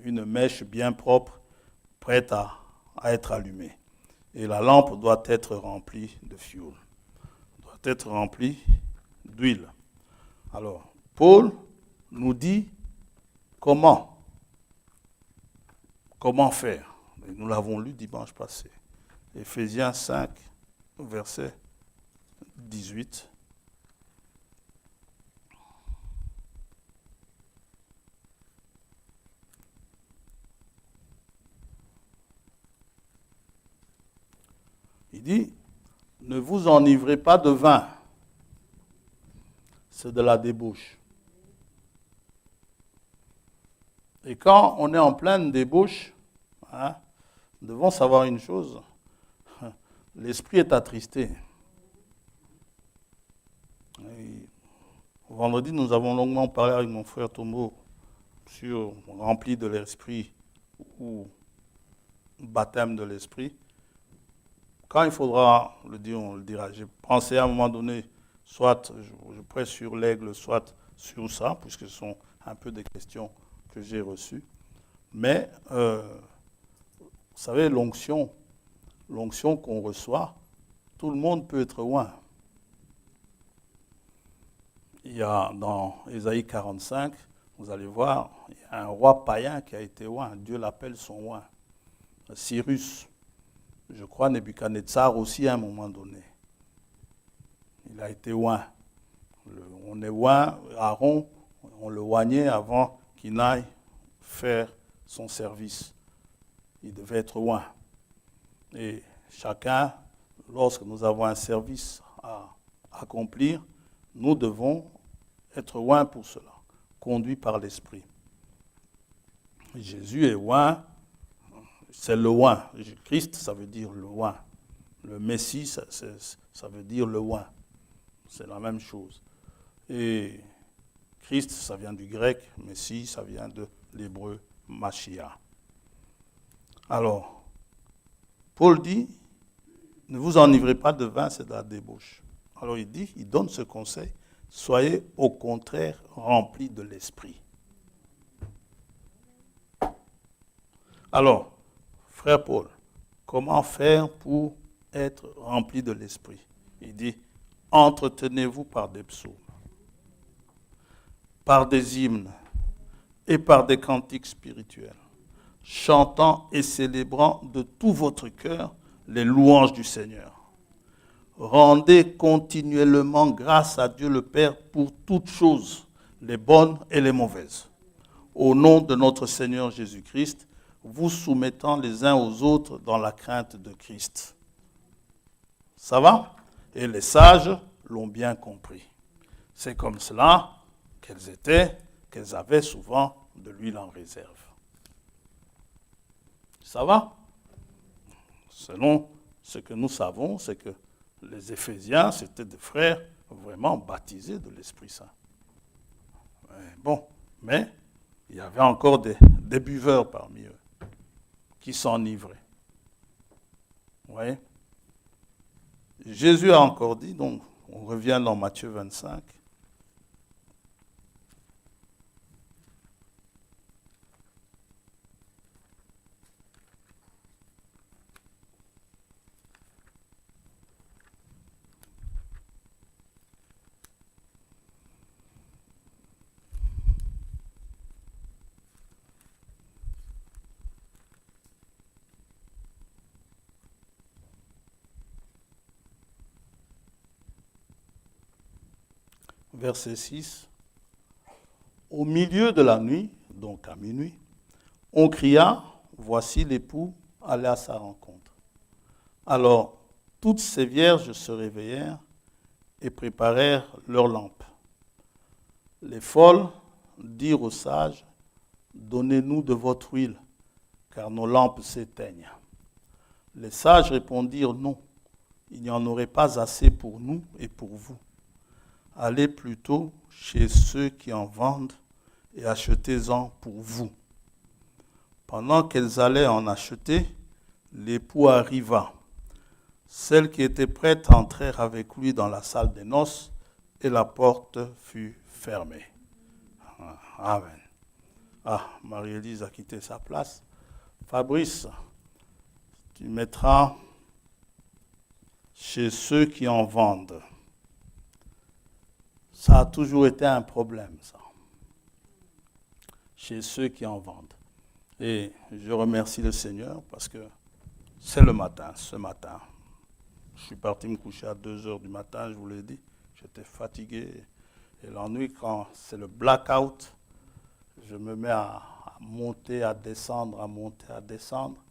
une mèche bien propre, prête à être allumée. Et la lampe doit être remplie de fioul, doit être remplie d'huile. Alors, Paul nous dit comment faire. Et nous l'avons lu dimanche passé. Éphésiens 5, verset 18. Il dit, ne vous enivrez pas de vin. C'est de la débauche. Et quand on est en pleine débauche, nous devons savoir une chose, l'esprit est attristé. Et vendredi, nous avons longuement parlé avec mon frère Tombo sur rempli de l'esprit ou baptême de l'esprit. Quand il faudra le dire, on le dira. J'ai pensé à un moment donné, soit je presse sur l'aigle, soit sur ça, puisque ce sont un peu des questions que j'ai reçues. Mais, vous savez, l'onction qu'on reçoit, tout le monde peut être oint. Il y a dans Ésaïe 45, vous allez voir, il y a un roi païen qui a été oint. Dieu l'appelle son oint. Cyrus. Je crois Nebuchadnezzar aussi à un moment donné. Il a été oint. On est oint, Aaron, on le oignait avant qu'il n'aille faire son service. Il devait être oint. Et chacun, lorsque nous avons un service à accomplir, nous devons être oints pour cela, conduits par l'Esprit. Jésus est oint. C'est le oint. Christ, ça veut dire le oint. Le Messie, ça veut dire le oint. C'est la même chose. Et Christ, ça vient du grec. Messie, ça vient de l'hébreu Mashiach. Alors, Paul dit, ne vous enivrez pas de vin, c'est de la débauche. Alors il donne ce conseil, soyez au contraire remplis de l'esprit. Alors, frère Paul, comment faire pour être rempli de l'esprit? Il dit, entretenez-vous par des psaumes, par des hymnes et par des cantiques spirituels, chantant et célébrant de tout votre cœur les louanges du Seigneur. Rendez continuellement grâce à Dieu le Père pour toutes choses, les bonnes et les mauvaises. Au nom de notre Seigneur Jésus-Christ, vous soumettant les uns aux autres dans la crainte de Christ. Ça va? Et les sages l'ont bien compris. C'est comme cela qu'elles avaient souvent de l'huile en réserve. Ça va? Selon ce que nous savons, c'est que les Éphésiens, c'était des frères vraiment baptisés de l'Esprit Saint. Bon, mais il y avait encore des buveurs parmi eux qui s'enivraient. Vous voyez? Jésus a encore dit, donc on revient dans Matthieu 25. Verset 6. Au milieu de la nuit, donc à minuit, on cria, voici l'époux, allez à sa rencontre. Alors, toutes ces vierges se réveillèrent et préparèrent leurs lampes. Les folles dirent aux sages, donnez-nous de votre huile, car nos lampes s'éteignent. Les sages répondirent, non, il n'y en aurait pas assez pour nous et pour vous. Allez plutôt chez ceux qui en vendent et achetez-en pour vous. Pendant qu'elles allaient en acheter, l'époux arriva. Celles qui étaient prêtes entrèrent avec lui dans la salle des noces et la porte fut fermée. Amen. Ah, Marie-Élise a quitté sa place. Fabrice, tu mettras chez ceux qui en vendent. Ça a toujours été un problème, ça. Chez ceux qui en vendent. Et je remercie le Seigneur parce que c'est le matin, ce matin. Je suis parti me coucher à 2 heures du matin, je vous l'ai dit. J'étais fatigué. Et l'ennui, quand c'est le blackout, je me mets à monter, à descendre, à monter, à descendre,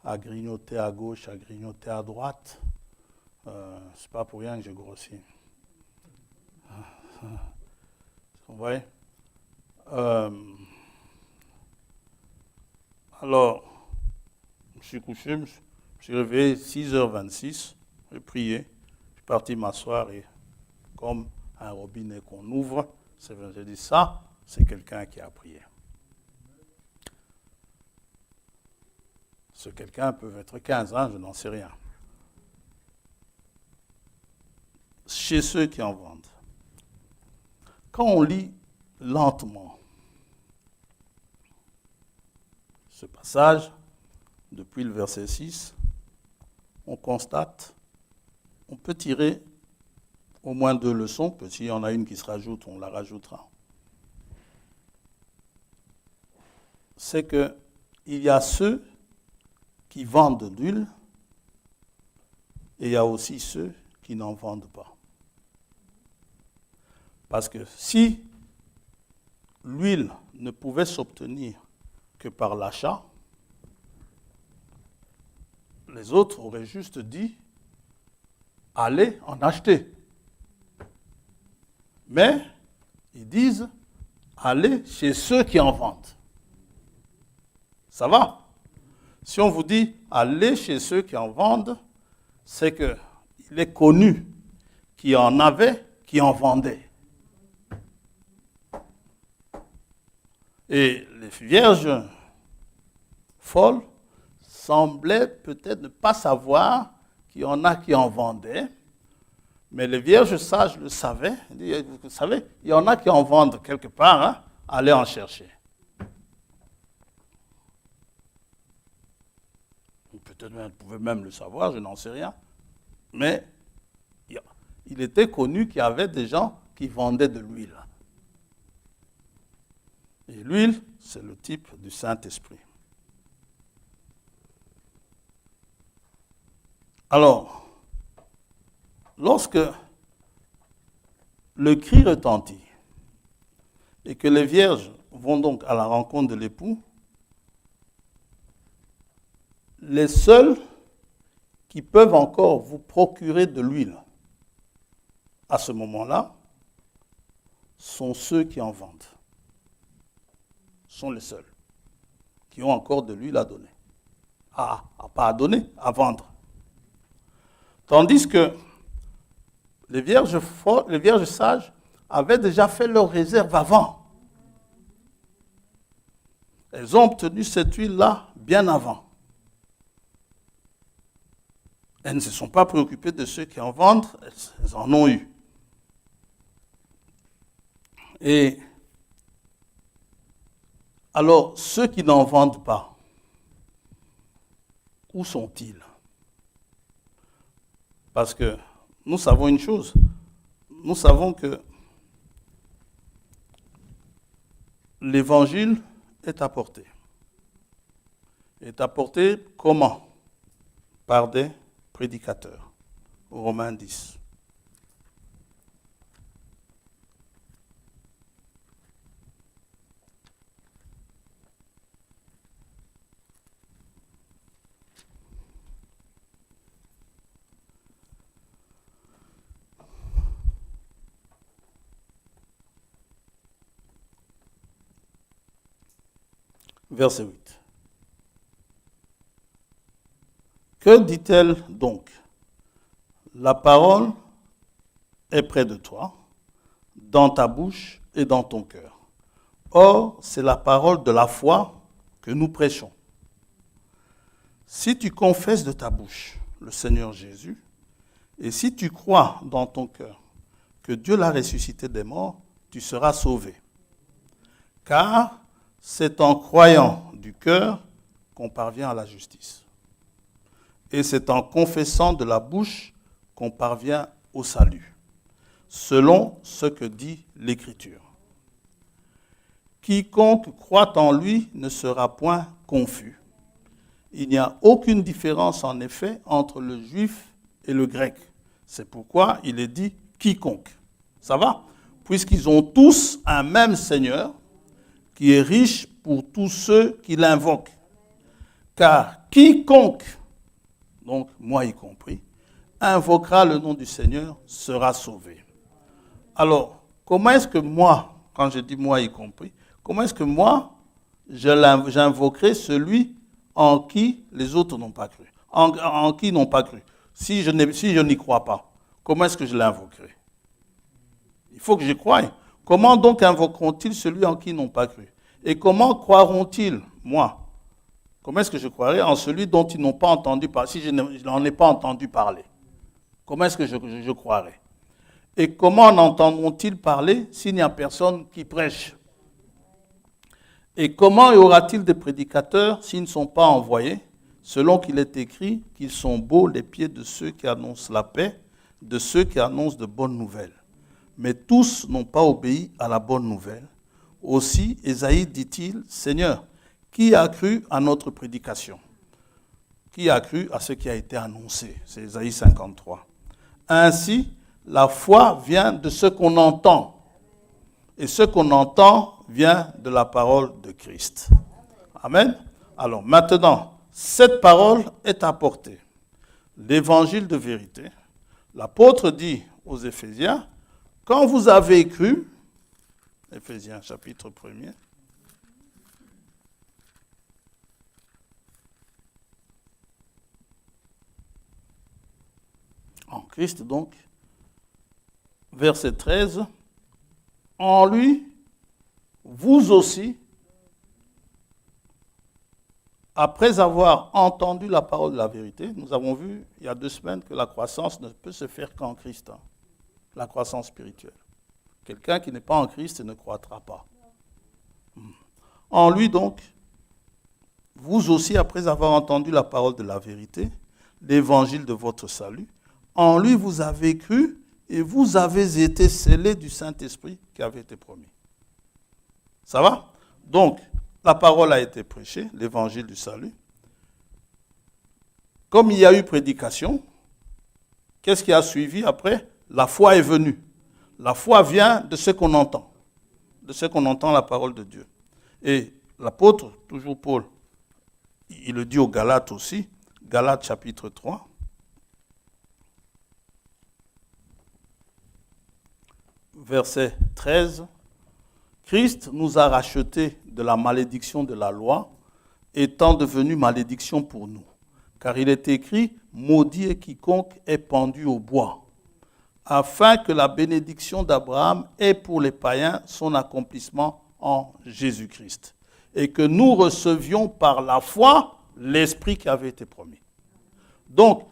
à grignoter à gauche, à grignoter à droite. C'est pas pour rien que j'ai grossi. Vous voyez? Alors, je me suis couché, je me suis réveillé 6h26, j'ai prié, je suis parti m'asseoir et comme un robinet qu'on ouvre, j'ai dit ça, c'est quelqu'un qui a prié. Ce quelqu'un peut être 15 ans, je n'en sais rien. Chez ceux qui en vendent. Quand on lit lentement ce passage, depuis le verset 6, on constate, on peut tirer au moins 2 leçons, que s'il y en a une qui se rajoute, on la rajoutera. C'est qu'il y a ceux qui vendent de l'huile et il y a aussi ceux qui n'en vendent pas. Parce que si l'huile ne pouvait s'obtenir que par l'achat, les autres auraient juste dit « allez en acheter ». Mais ils disent « allez chez ceux qui en vendent ». Ça va? Si on vous dit « allez chez ceux qui en vendent », c'est qu'il est connu qu'il y en avait qui en vendaient. Et les vierges folles semblaient peut-être ne pas savoir qu'il y en a qui en vendaient, mais les vierges sages le savaient. Vous savez, il y en a qui en vendent quelque part, hein, allez en chercher. Peut-être elles pouvaient même le savoir, je n'en sais rien. Mais il était connu qu'il y avait des gens qui vendaient de l'huile. Et l'huile, c'est le type du Saint-Esprit. Alors, lorsque le cri retentit et que les vierges vont donc à la rencontre de l'époux, les seuls qui peuvent encore vous procurer de l'huile à ce moment-là sont ceux qui en vendent. Sont les seuls qui ont encore de l'huile à donner. Pas à donner, à vendre. Tandis que les vierges sages avaient déjà fait leur réserve avant. Elles ont obtenu cette huile-là bien avant. Elles ne se sont pas préoccupées de ceux qui en vendent, elles en ont eu. Et alors, ceux qui n'en vendent pas, où sont-ils? Parce que nous savons une chose, nous savons que l'évangile est apporté. Est apporté comment? Par des prédicateurs. Romains 10. Verset 8. Que dit-elle donc? La parole est près de toi, dans ta bouche et dans ton cœur. Or, c'est la parole de la foi que nous prêchons. Si tu confesses de ta bouche le Seigneur Jésus, et si tu crois dans ton cœur que Dieu l'a ressuscité des morts, tu seras sauvé. Car c'est en croyant du cœur qu'on parvient à la justice. Et c'est en confessant de la bouche qu'on parvient au salut, selon ce que dit l'Écriture. Quiconque croit en lui ne sera point confus. Il n'y a aucune différence en effet entre le juif et le grec. C'est pourquoi il est dit quiconque. Ça va? Puisqu'ils ont tous un même Seigneur qui est riche pour tous ceux qui l'invoquent. Car quiconque, donc moi y compris, invoquera le nom du Seigneur sera sauvé. Alors, comment est-ce que moi, quand je dis moi y compris, comment est-ce que moi, j'invoquerai celui en qui les autres n'ont pas cru, en qui n'ont pas cru? Si je n'y crois pas, comment est-ce que je l'invoquerai? Il faut que j'y croie. Comment donc invoqueront-ils celui en qui ils n'ont pas cru? Et comment croiront-ils, moi? Comment est-ce que je croirai en celui dont ils n'ont pas entendu parler, si je n'en ai pas entendu parler? Comment est-ce que je croirai? Et comment en entendront-ils parler s'il n'y a personne qui prêche? Et comment y aura-t-il des prédicateurs s'ils ne sont pas envoyés, selon qu'il est écrit qu'ils sont beaux les pieds de ceux qui annoncent la paix, de ceux qui annoncent de bonnes nouvelles? Mais tous n'ont pas obéi à la bonne nouvelle. Aussi, Ésaïe dit-il, Seigneur, qui a cru à notre prédication? Qui a cru à ce qui a été annoncé? C'est Ésaïe 53. Ainsi, la foi vient de ce qu'on entend. Et ce qu'on entend vient de la parole de Christ. Amen. Alors maintenant, cette parole est apportée. L'évangile de vérité. L'apôtre dit aux Éphésiens, quand vous avez cru, Éphésiens chapitre 1er, en Christ donc, verset 13, en lui, vous aussi, après avoir entendu la parole de la vérité, nous avons vu il y a 2 semaines que la croissance ne peut se faire qu'en Christ, la croissance spirituelle. Quelqu'un qui n'est pas en Christ ne croîtra pas. En lui donc, vous aussi, après avoir entendu la parole de la vérité, l'évangile de votre salut, en lui vous avez cru et vous avez été scellés du Saint-Esprit qui avait été promis. Ça va? Donc, la parole a été prêchée, l'évangile du salut. Comme il y a eu prédication, qu'est-ce qui a suivi après? La foi est venue. La foi vient de ce qu'on entend, de ce qu'on entend la parole de Dieu. Et l'apôtre, toujours Paul, il le dit aux Galates aussi, Galates chapitre 3, verset 13, Christ nous a rachetés de la malédiction de la loi, étant devenu malédiction pour nous. Car il est écrit, maudit est quiconque est pendu au bois, afin que la bénédiction d'Abraham ait pour les païens son accomplissement en Jésus-Christ, et que nous recevions par la foi l'Esprit qui avait été promis. Donc,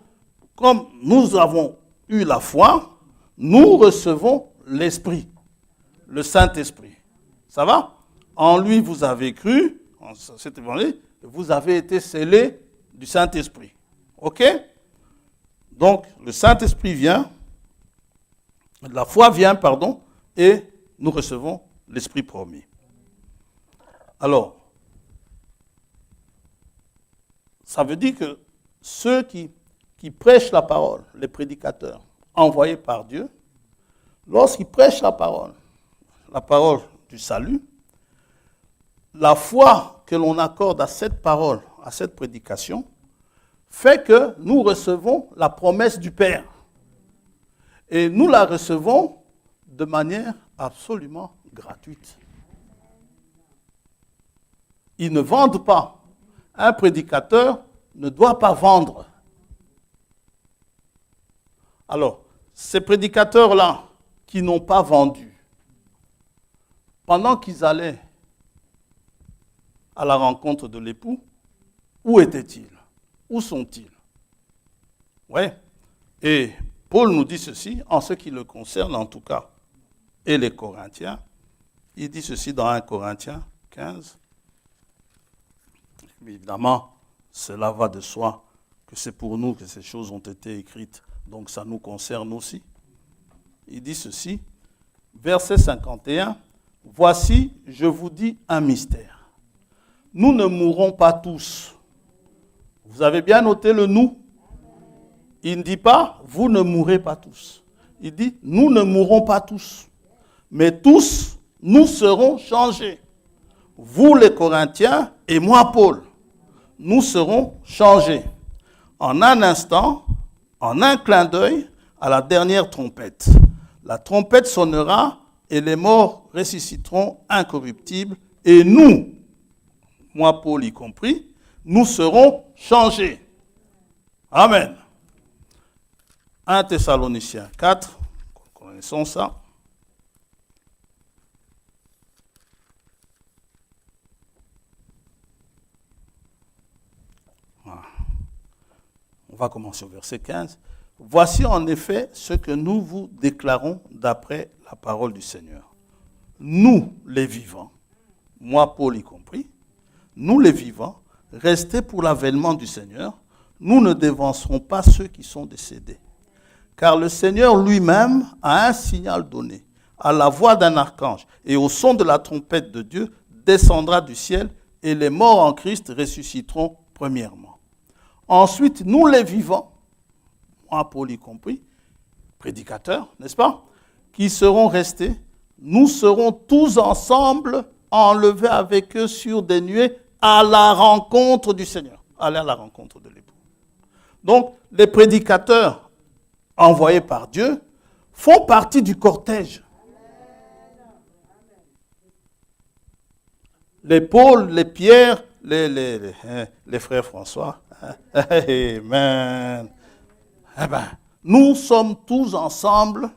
comme nous avons eu la foi, nous recevons l'Esprit, le Saint-Esprit. Ça va? En lui, vous avez cru, en cet évangile, vous avez été scellés du Saint-Esprit. OK? Donc, le Saint-Esprit vient, la foi vient, pardon, et nous recevons l'Esprit promis. Alors, ça veut dire que ceux qui prêchent la parole, les prédicateurs envoyés par Dieu, lorsqu'ils prêchent la parole du salut, la foi que l'on accorde à cette parole, à cette prédication, fait que nous recevons la promesse du Père. Et nous la recevons de manière absolument gratuite. Ils ne vendent pas. Un prédicateur ne doit pas vendre. Alors, ces prédicateurs-là qui n'ont pas vendu, pendant qu'ils allaient à la rencontre de l'époux, où étaient-ils? Où sont-ils? Oui. Et Paul nous dit ceci, en ce qui le concerne en tout cas, et les Corinthiens. Il dit ceci dans 1 Corinthiens 15. Évidemment, cela va de soi que c'est pour nous que ces choses ont été écrites, donc ça nous concerne aussi. Il dit ceci, verset 51, « Voici, je vous dis un mystère. Nous ne mourrons pas tous. » Vous avez bien noté le « nous ». Il ne dit pas « vous ne mourrez pas tous ». Il dit « nous ne mourrons pas tous, mais tous, nous serons changés. Vous les Corinthiens et moi Paul, nous serons changés. En un instant, en un clin d'œil, à la dernière trompette. La trompette sonnera et les morts ressusciteront incorruptibles et nous, moi Paul y compris, nous serons changés. Amen. 1 Thessaloniciens 4, connaissons ça. On va commencer au verset 15. Voici en effet ce que nous vous déclarons d'après la parole du Seigneur. Nous, les vivants, moi Paul y compris, nous les vivants, restés pour l'avènement du Seigneur, nous ne dévancerons pas ceux qui sont décédés. Car le Seigneur lui-même a un signal donné, à la voix d'un archange, et au son de la trompette de Dieu, descendra du ciel, et les morts en Christ ressusciteront premièrement. Ensuite, nous les vivants, moi Paul y compris, prédicateurs, n'est-ce pas, qui seront restés, nous serons tous ensemble enlevés avec eux sur des nuées à la rencontre du Seigneur. Aller à la rencontre de l'époux. Donc, les prédicateurs envoyés par Dieu font partie du cortège. Les Paul, les Pierre, les frères François. Amen. Eh bien, nous sommes tous ensemble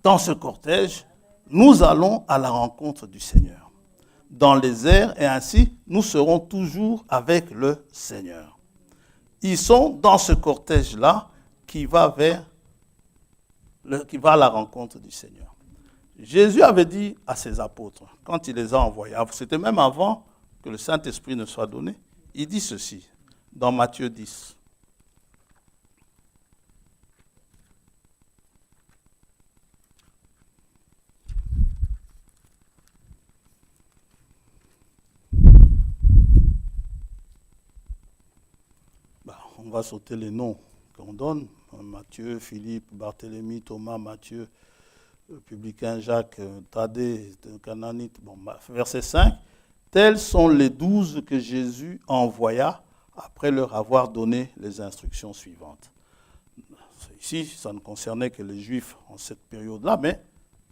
dans ce cortège. Nous allons à la rencontre du Seigneur dans les airs et ainsi nous serons toujours avec le Seigneur. Ils sont dans ce cortège-là qui va à la rencontre du Seigneur. Jésus avait dit à ses apôtres, quand il les a envoyés, c'était même avant que le Saint-Esprit ne soit donné, il dit ceci, dans Matthieu 10. On va sauter les noms qu'on donne. Matthieu, Philippe, Barthélemy, Thomas, Matthieu, publicain Jacques, Thaddée, Cananite. Bon, verset 5. Tels sont les 12 que Jésus envoya après leur avoir donné les instructions suivantes. Ici, ça ne concernait que les Juifs en cette période-là, mais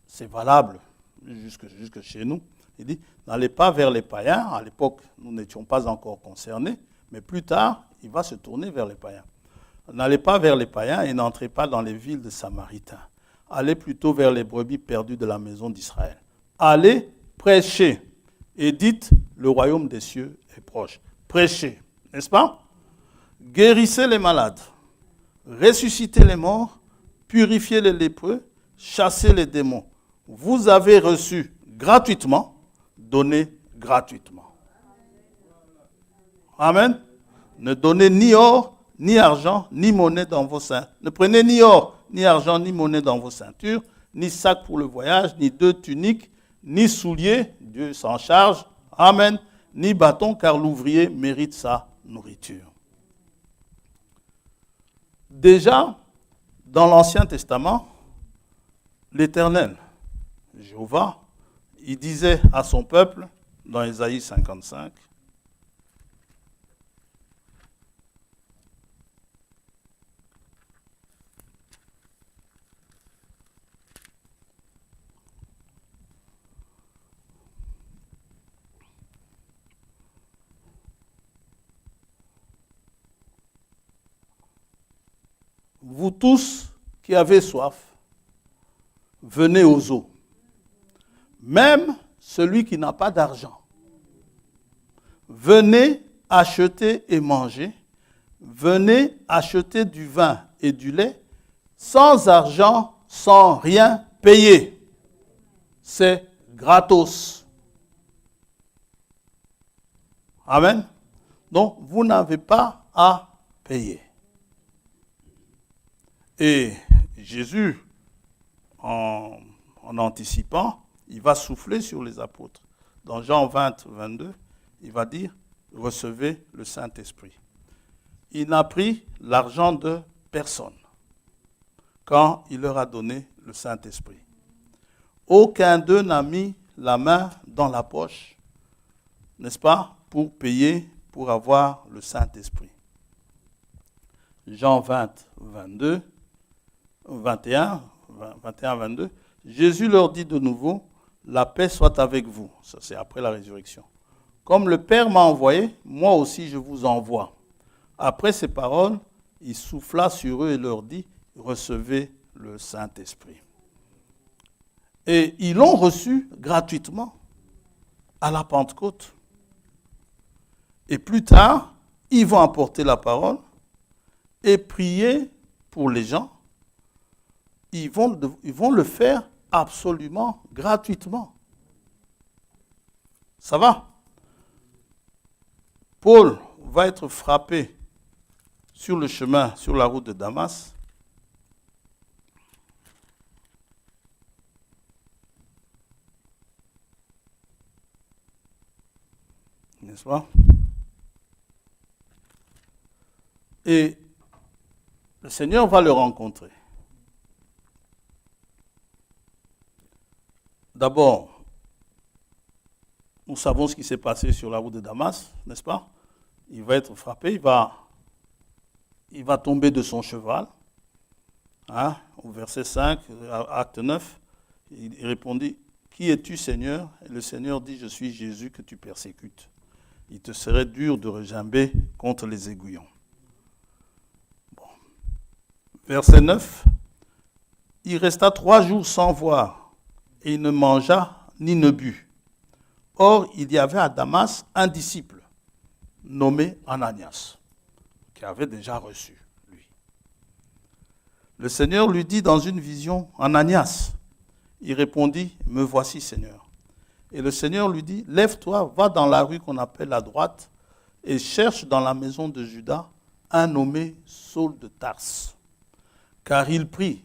c'est valable jusque chez nous. Il dit, n'allez pas vers les païens. À l'époque, nous n'étions pas encore concernés, mais plus tard, il va se tourner vers les païens. N'allez pas vers les païens et n'entrez pas dans les villes de Samaritains. Allez plutôt vers les brebis perdues de la maison d'Israël. Allez prêcher et dites, le royaume des cieux est proche. Prêchez, n'est-ce pas? guérissez les malades, ressuscitez les morts, purifiez les lépreux, chassez les démons. Vous avez reçu gratuitement, donnez gratuitement. Amen. Ne donnez ni or, ni argent, ni monnaie dans vos ceintures. Ne prenez ni or, ni argent, ni monnaie dans vos ceintures, ni sac pour le voyage, ni 2 tuniques, ni souliers, Dieu s'en charge. Amen. Ni bâton, car l'ouvrier mérite sa nourriture. Déjà, dans l'Ancien Testament, l'Éternel, Jéhovah, il disait à son peuple, dans Ésaïe 55, vous tous qui avez soif, venez aux eaux. Même celui qui n'a pas d'argent, venez acheter et manger. Venez acheter du vin et du lait sans argent, sans rien payer. C'est gratos. Amen. Donc, vous n'avez pas à payer. Et Jésus, en anticipant, il va souffler sur les apôtres. Dans Jean 20, 22, il va dire, recevez le Saint-Esprit. Il n'a pris l'argent de personne quand il leur a donné le Saint-Esprit. Aucun d'eux n'a mis la main dans la poche, n'est-ce pas, pour payer, pour avoir le Saint-Esprit. Jean 20, 22, 21, 22, Jésus leur dit de nouveau, la paix soit avec vous. Ça, c'est après la résurrection. Comme le Père m'a envoyé, moi aussi je vous envoie. Après ces paroles, il souffla sur eux et leur dit, recevez le Saint-Esprit. Et ils l'ont reçu gratuitement à la Pentecôte. Et plus tard, ils vont apporter la parole et prier pour les gens. Ils vont le faire absolument gratuitement. Ça va? Paul va être frappé sur le chemin, sur la route de Damas. N'est-ce pas? Et le Seigneur va le rencontrer. D'abord, nous savons ce qui s'est passé sur la route de Damas, n'est-ce pas? Il va être frappé, il va tomber de son cheval. Hein? Au verset 5, acte 9, il répondit, « Qui es-tu, Seigneur ?» Et le Seigneur dit, « Je suis Jésus que tu persécutes. Il te serait dur de regimber contre les aiguillons. » Bon. Verset 9, il resta 3 jours sans voir, et il ne mangea ni ne but. Or, il y avait à Damas un disciple, nommé Ananias, qui avait déjà reçu, lui. Le Seigneur lui dit dans une vision, « Ananias ?» Il répondit, « Me voici, Seigneur. » Et le Seigneur lui dit, « Lève-toi, va dans la rue qu'on appelle la droite, et cherche dans la maison de Judas un nommé Saul de Tarse. Car il prie,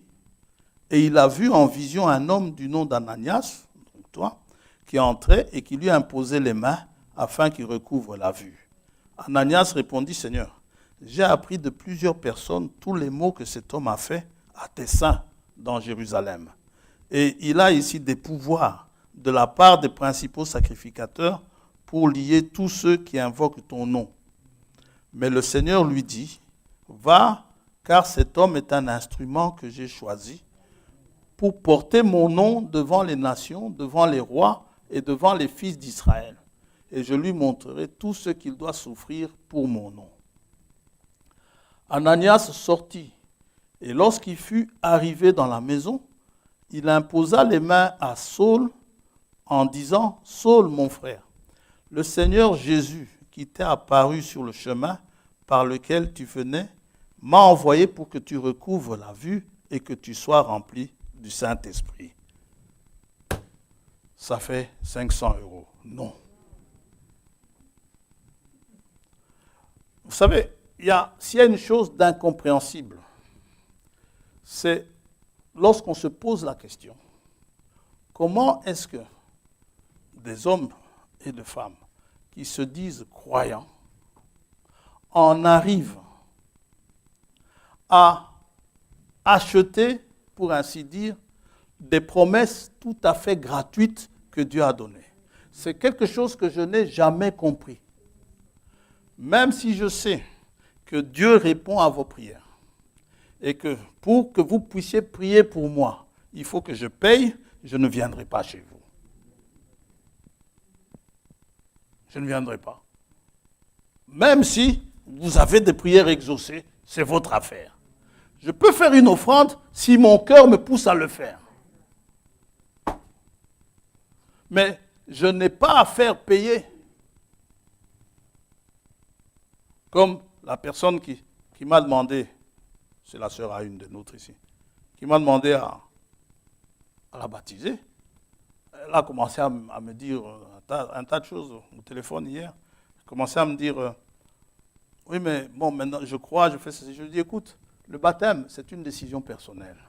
et il a vu en vision un homme du nom d'Ananias, donc toi, qui entrait et qui lui imposait les mains afin qu'il recouvre la vue. Ananias répondit, « Seigneur, j'ai appris de plusieurs personnes tous les maux que cet homme a fait à tes saints dans Jérusalem. Et il a ici des pouvoirs de la part des principaux sacrificateurs pour lier tous ceux qui invoquent ton nom. » Mais le Seigneur lui dit, « Va, car cet homme est un instrument que j'ai choisi pour porter mon nom devant les nations, devant les rois et devant les fils d'Israël. Et je lui montrerai tout ce qu'il doit souffrir pour mon nom. » Ananias sortit, et lorsqu'il fut arrivé dans la maison, il imposa les mains à Saul en disant, « Saul, mon frère, le Seigneur Jésus, qui t'est apparu sur le chemin par lequel tu venais m'a envoyé pour que tu recouvres la vue et que tu sois rempli du Saint-Esprit. Ça fait 500 €. Non. Vous savez, s'il y a une chose d'incompréhensible, c'est lorsqu'on se pose la question, comment est-ce que des hommes et des femmes qui se disent croyants en arrivent à acheter, pour ainsi dire, des promesses tout à fait gratuites que Dieu a données. C'est quelque chose que je n'ai jamais compris. Même si je sais que Dieu répond à vos prières et que pour que vous puissiez prier pour moi, il faut que je paye, je ne viendrai pas chez vous. Je ne viendrai pas. Même si vous avez des prières exaucées, c'est votre affaire. Je peux faire une offrande si mon cœur me pousse à le faire. Mais je n'ai pas à faire payer. Comme la personne qui m'a demandé, c'est la sœur à une des nôtres ici, qui m'a demandé à la baptiser. Elle a commencé à me dire un tas de choses au téléphone hier. Elle a commencé à me dire, oui mais bon maintenant je crois, je fais ceci. Je lui dis écoute, le baptême c'est une décision personnelle.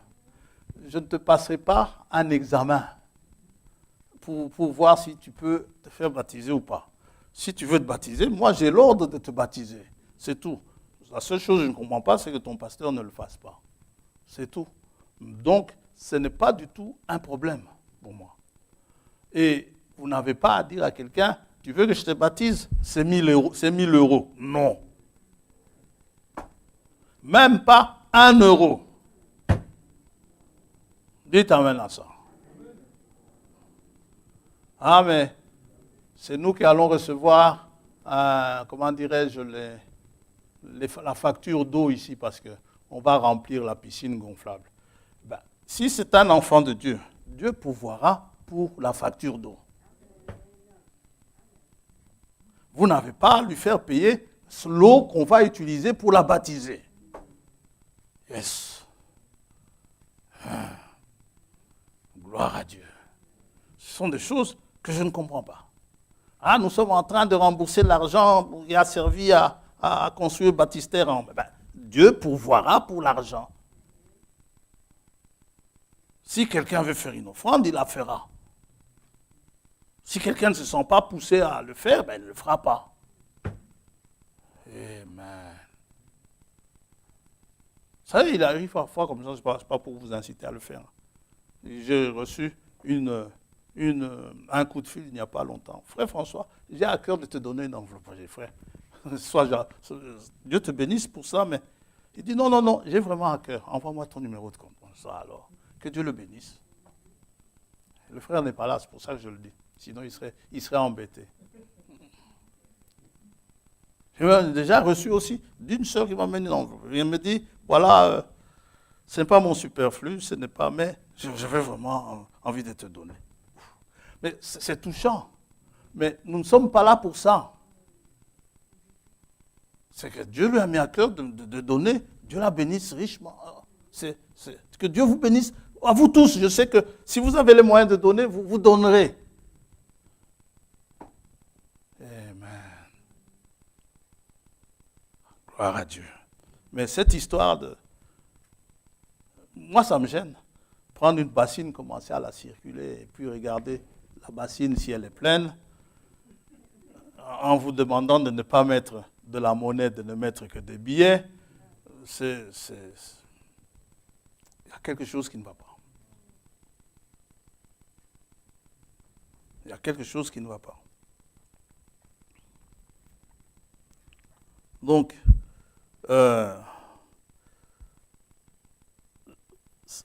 Je ne te passerai pas un examen pour voir si tu peux te faire baptiser ou pas. Si tu veux te baptiser, moi j'ai l'ordre de te baptiser. C'est tout. La seule chose que je ne comprends pas, c'est que ton pasteur ne le fasse pas. C'est tout. Donc, ce n'est pas du tout un problème pour moi. Et vous n'avez pas à dire à quelqu'un, tu veux que je te baptise, c'est 1 000 €. C'est 1 000 €. Non. Même pas 1 €. Dites amen à ça. Ah, mais c'est nous qui allons recevoir, comment dirais-je, la facture d'eau ici parce qu'on va remplir la piscine gonflable. Ben, si c'est un enfant de Dieu, Dieu pourvoira pour la facture d'eau. Vous n'avez pas à lui faire payer l'eau qu'on va utiliser pour la baptiser. Yes. Gloire à Dieu. Ce sont des choses que je ne comprends pas. Ah, nous sommes en train de rembourser l'argent qui a servi à construire le baptistère. Dieu pourvoira pour l'argent. Si quelqu'un veut faire une offrande, il la fera. Si quelqu'un ne se sent pas poussé à le faire, il ne le fera pas. Amen. Vous savez, il arrive parfois comme ça, ce n'est pas pour vous inciter à le faire. J'ai reçu un coup de fil il n'y a pas longtemps. Frère François, j'ai à cœur de te donner une enveloppe. J'ai dit, frère, Dieu te bénisse pour ça, mais il dit non, j'ai vraiment à cœur. Envoie-moi ton numéro de compte. Ça alors, que Dieu le bénisse. Le frère n'est pas là, c'est pour ça que je le dis. Sinon, il serait embêté. J'ai déjà reçu aussi d'une sœur qui m'a amené une enveloppe. Elle me dit, voilà, ce n'est pas mon superflu, ce n'est pas, mais j'avais vraiment envie de te donner. Mais c'est touchant. Mais nous ne sommes pas là pour ça. C'est que Dieu lui a mis à cœur de donner. Dieu la bénisse richement. Que Dieu vous bénisse. À vous tous, je sais que si vous avez les moyens de donner, vous donnerez. Amen. Gloire à Dieu. Mais cette histoire moi, ça me gêne. Prendre une bassine, commencer à la circuler, et puis regarder la bassine si elle est pleine, en vous demandant de ne pas mettre de la monnaie, de ne mettre que des billets, il y a quelque chose qui ne va pas. Il y a quelque chose qui ne va pas. Donc,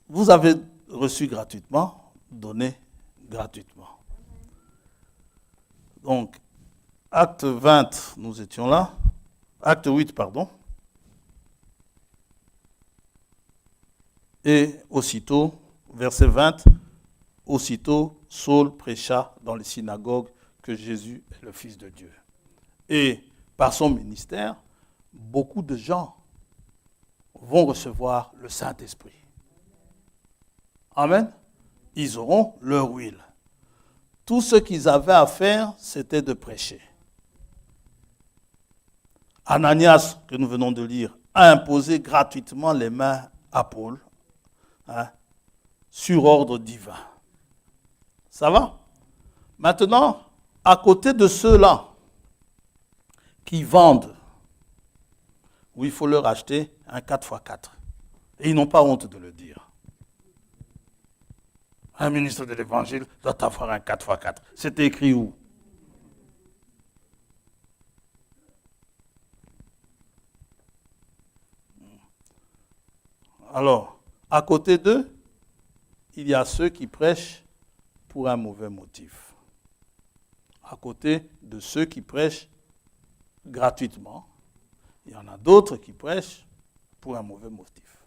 vous avez reçu gratuitement, donné gratuitement. Donc, acte 20, nous étions là. Acte 8, pardon. Et aussitôt, verset 20, aussitôt, Saul prêcha dans les synagogues que Jésus est le Fils de Dieu. Et par son ministère, beaucoup de gens vont recevoir le Saint-Esprit. Amen. Ils auront leur huile. Tout ce qu'ils avaient à faire, c'était de prêcher. Ananias, que nous venons de lire, a imposé gratuitement les mains à Paul, sur ordre divin. Ça va? Maintenant, à côté de ceux-là qui vendent, où il faut leur acheter un 4x4, et ils n'ont pas honte de le dire. Un ministre de l'Évangile doit avoir un 4x4. C'est écrit où? Alors, à côté d'eux, il y a ceux qui prêchent pour un mauvais motif. À côté de ceux qui prêchent gratuitement, il y en a d'autres qui prêchent pour un mauvais motif.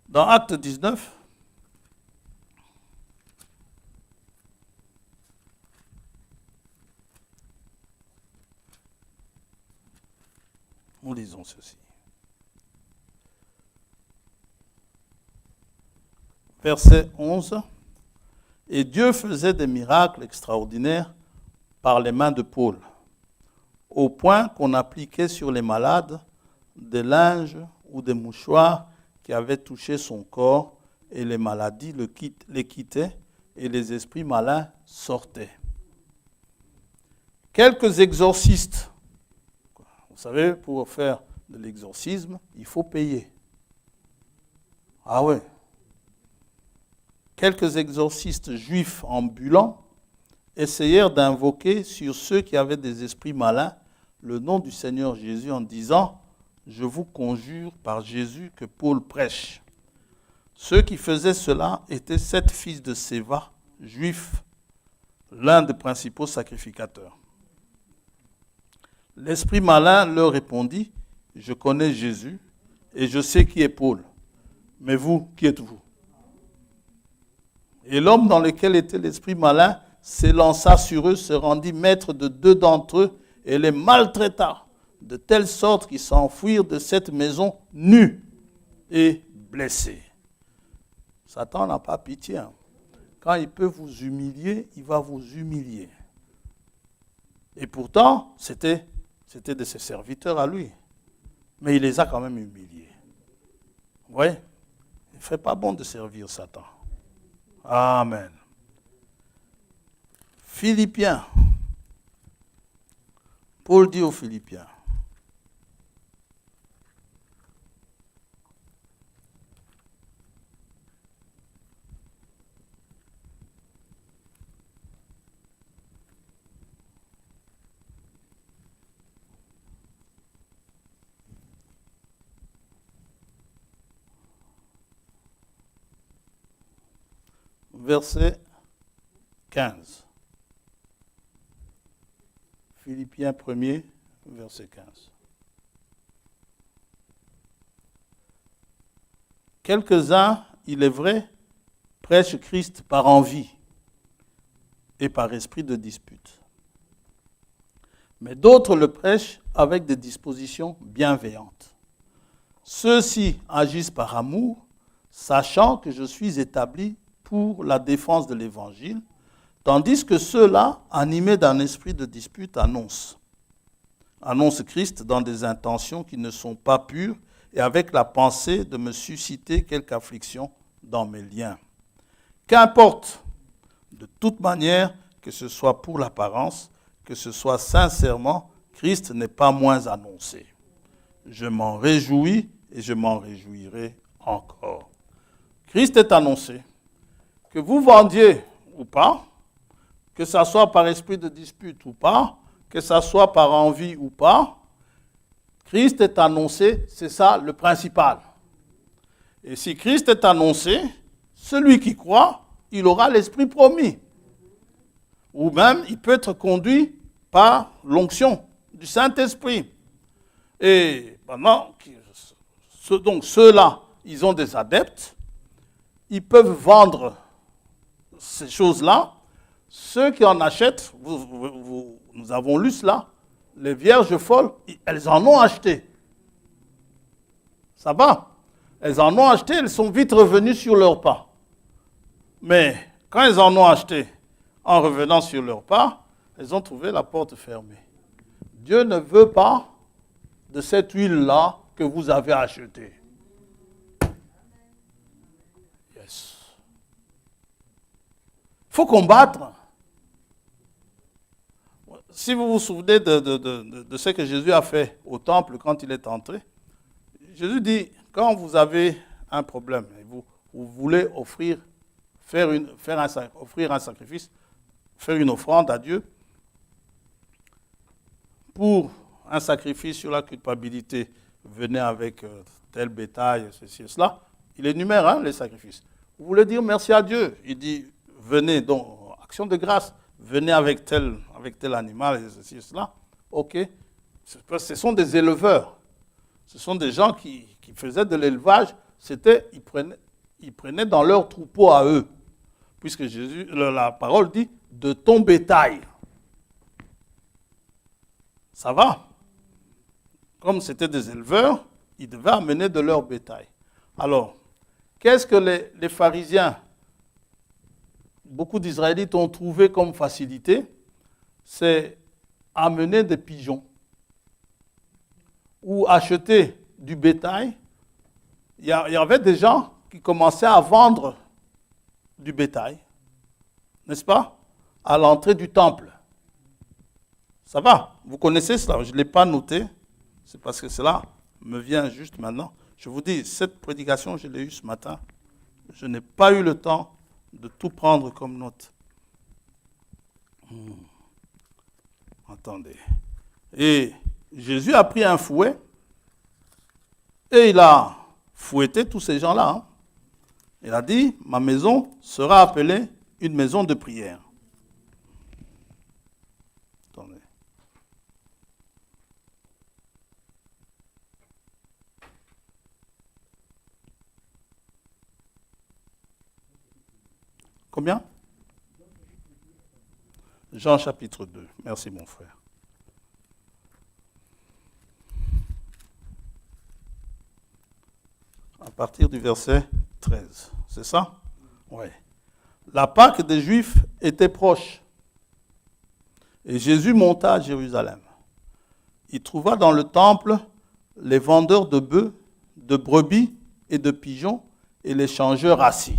Dans Acte 19, nous lisons ceci. Verset 11. Et Dieu faisait des miracles extraordinaires par les mains de Paul, au point qu'on appliquait sur les malades des linges ou des mouchoirs qui avaient touché son corps, et les maladies les quittaient et les esprits malins sortaient. Quelques exorcistes, vous savez, pour faire de l'exorcisme, il faut payer. Ah ouais. Quelques exorcistes juifs ambulants essayèrent d'invoquer sur ceux qui avaient des esprits malins le nom du Seigneur Jésus en disant « Je vous conjure par Jésus que Paul prêche ». Ceux qui faisaient cela étaient 7 fils de Séva, juifs, l'un des principaux sacrificateurs. L'esprit malin leur répondit « Je connais Jésus et je sais qui est Paul. Mais vous, qui êtes-vous » Et l'homme dans lequel était l'esprit malin s'élança sur eux, se rendit maître de 2 d'entre eux et les maltraita, de telle sorte qu'ils s'enfuirent de cette maison nus et blessés. Satan n'a pas pitié. Quand il peut vous humilier, il va vous humilier. Et pourtant, c'était de ses serviteurs à lui. Mais il les a quand même humiliés. Vous voyez? Il ne fait pas bon de servir Satan. Amen. Philippiens. Paul dit aux Philippiens. Verset 15. Philippiens 1er, verset 15. Quelques-uns, il est vrai, prêchent Christ par envie et par esprit de dispute. Mais d'autres le prêchent avec des dispositions bienveillantes. Ceux-ci agissent par amour, sachant que je suis établi pour la défense de l'Évangile, tandis que ceux-là, animés d'un esprit de dispute, annoncent Christ dans des intentions qui ne sont pas pures et avec la pensée de me susciter quelque affliction dans mes liens. Qu'importe, de toute manière, que ce soit pour l'apparence, que ce soit sincèrement, Christ n'est pas moins annoncé. Je m'en réjouis et je m'en réjouirai encore. Christ est annoncé. Que vous vendiez ou pas, que ce soit par esprit de dispute ou pas, que ce soit par envie ou pas, Christ est annoncé, c'est ça le principal. Et si Christ est annoncé, celui qui croit, il aura l'esprit promis. Ou même, il peut être conduit par l'onction du Saint-Esprit. Et pendant donc ceux-là, ils ont des adeptes, ils peuvent vendre ces choses-là. Ceux qui en achètent, nous avons lu cela, les vierges folles, elles en ont acheté. Ça va? Elles en ont acheté, elles sont vite revenues sur leurs pas. Mais quand elles en ont acheté, en revenant sur leurs pas, elles ont trouvé la porte fermée. Dieu ne veut pas de cette huile-là que vous avez achetée. Yes. Il faut combattre. Si vous vous souvenez de ce que Jésus a fait au temple quand il est entré, Jésus dit, quand vous avez un problème, et vous voulez offrir un sacrifice, faire une offrande à Dieu, pour un sacrifice sur la culpabilité, venez avec tel bétail, ceci et cela, il énumère les sacrifices. Vous voulez dire merci à Dieu, il dit, venez, donc, action de grâce, venez avec tel animal, et ceci et cela, ok. Ce sont des éleveurs. Ce sont des gens qui faisaient de l'élevage, ils prenaient dans leur troupeau à eux. Puisque la parole dit, de ton bétail. Ça va? Comme c'était des éleveurs, ils devaient amener de leur bétail. Alors, qu'est-ce que les pharisiens, beaucoup d'Israélites ont trouvé comme facilité? C'est amener des pigeons ou acheter du bétail. Il y avait des gens qui commençaient à vendre du bétail, n'est-ce pas, à l'entrée du temple. Ça va? Vous connaissez cela? Je ne l'ai pas noté. C'est parce que cela me vient juste maintenant. Je vous dis, cette prédication, je l'ai eue ce matin. Je n'ai pas eu le temps de tout prendre comme note. Attendez. Et Jésus a pris un fouet et il a fouetté tous ces gens-là. Il a dit, ma maison sera appelée une maison de prière. Attendez. Combien? Jean chapitre 2. Merci mon frère. À partir du verset 13. C'est ça? Oui. La Pâque des Juifs était proche. Et Jésus monta à Jérusalem. Il trouva dans le temple les vendeurs de bœufs, de brebis et de pigeons et les changeurs assis.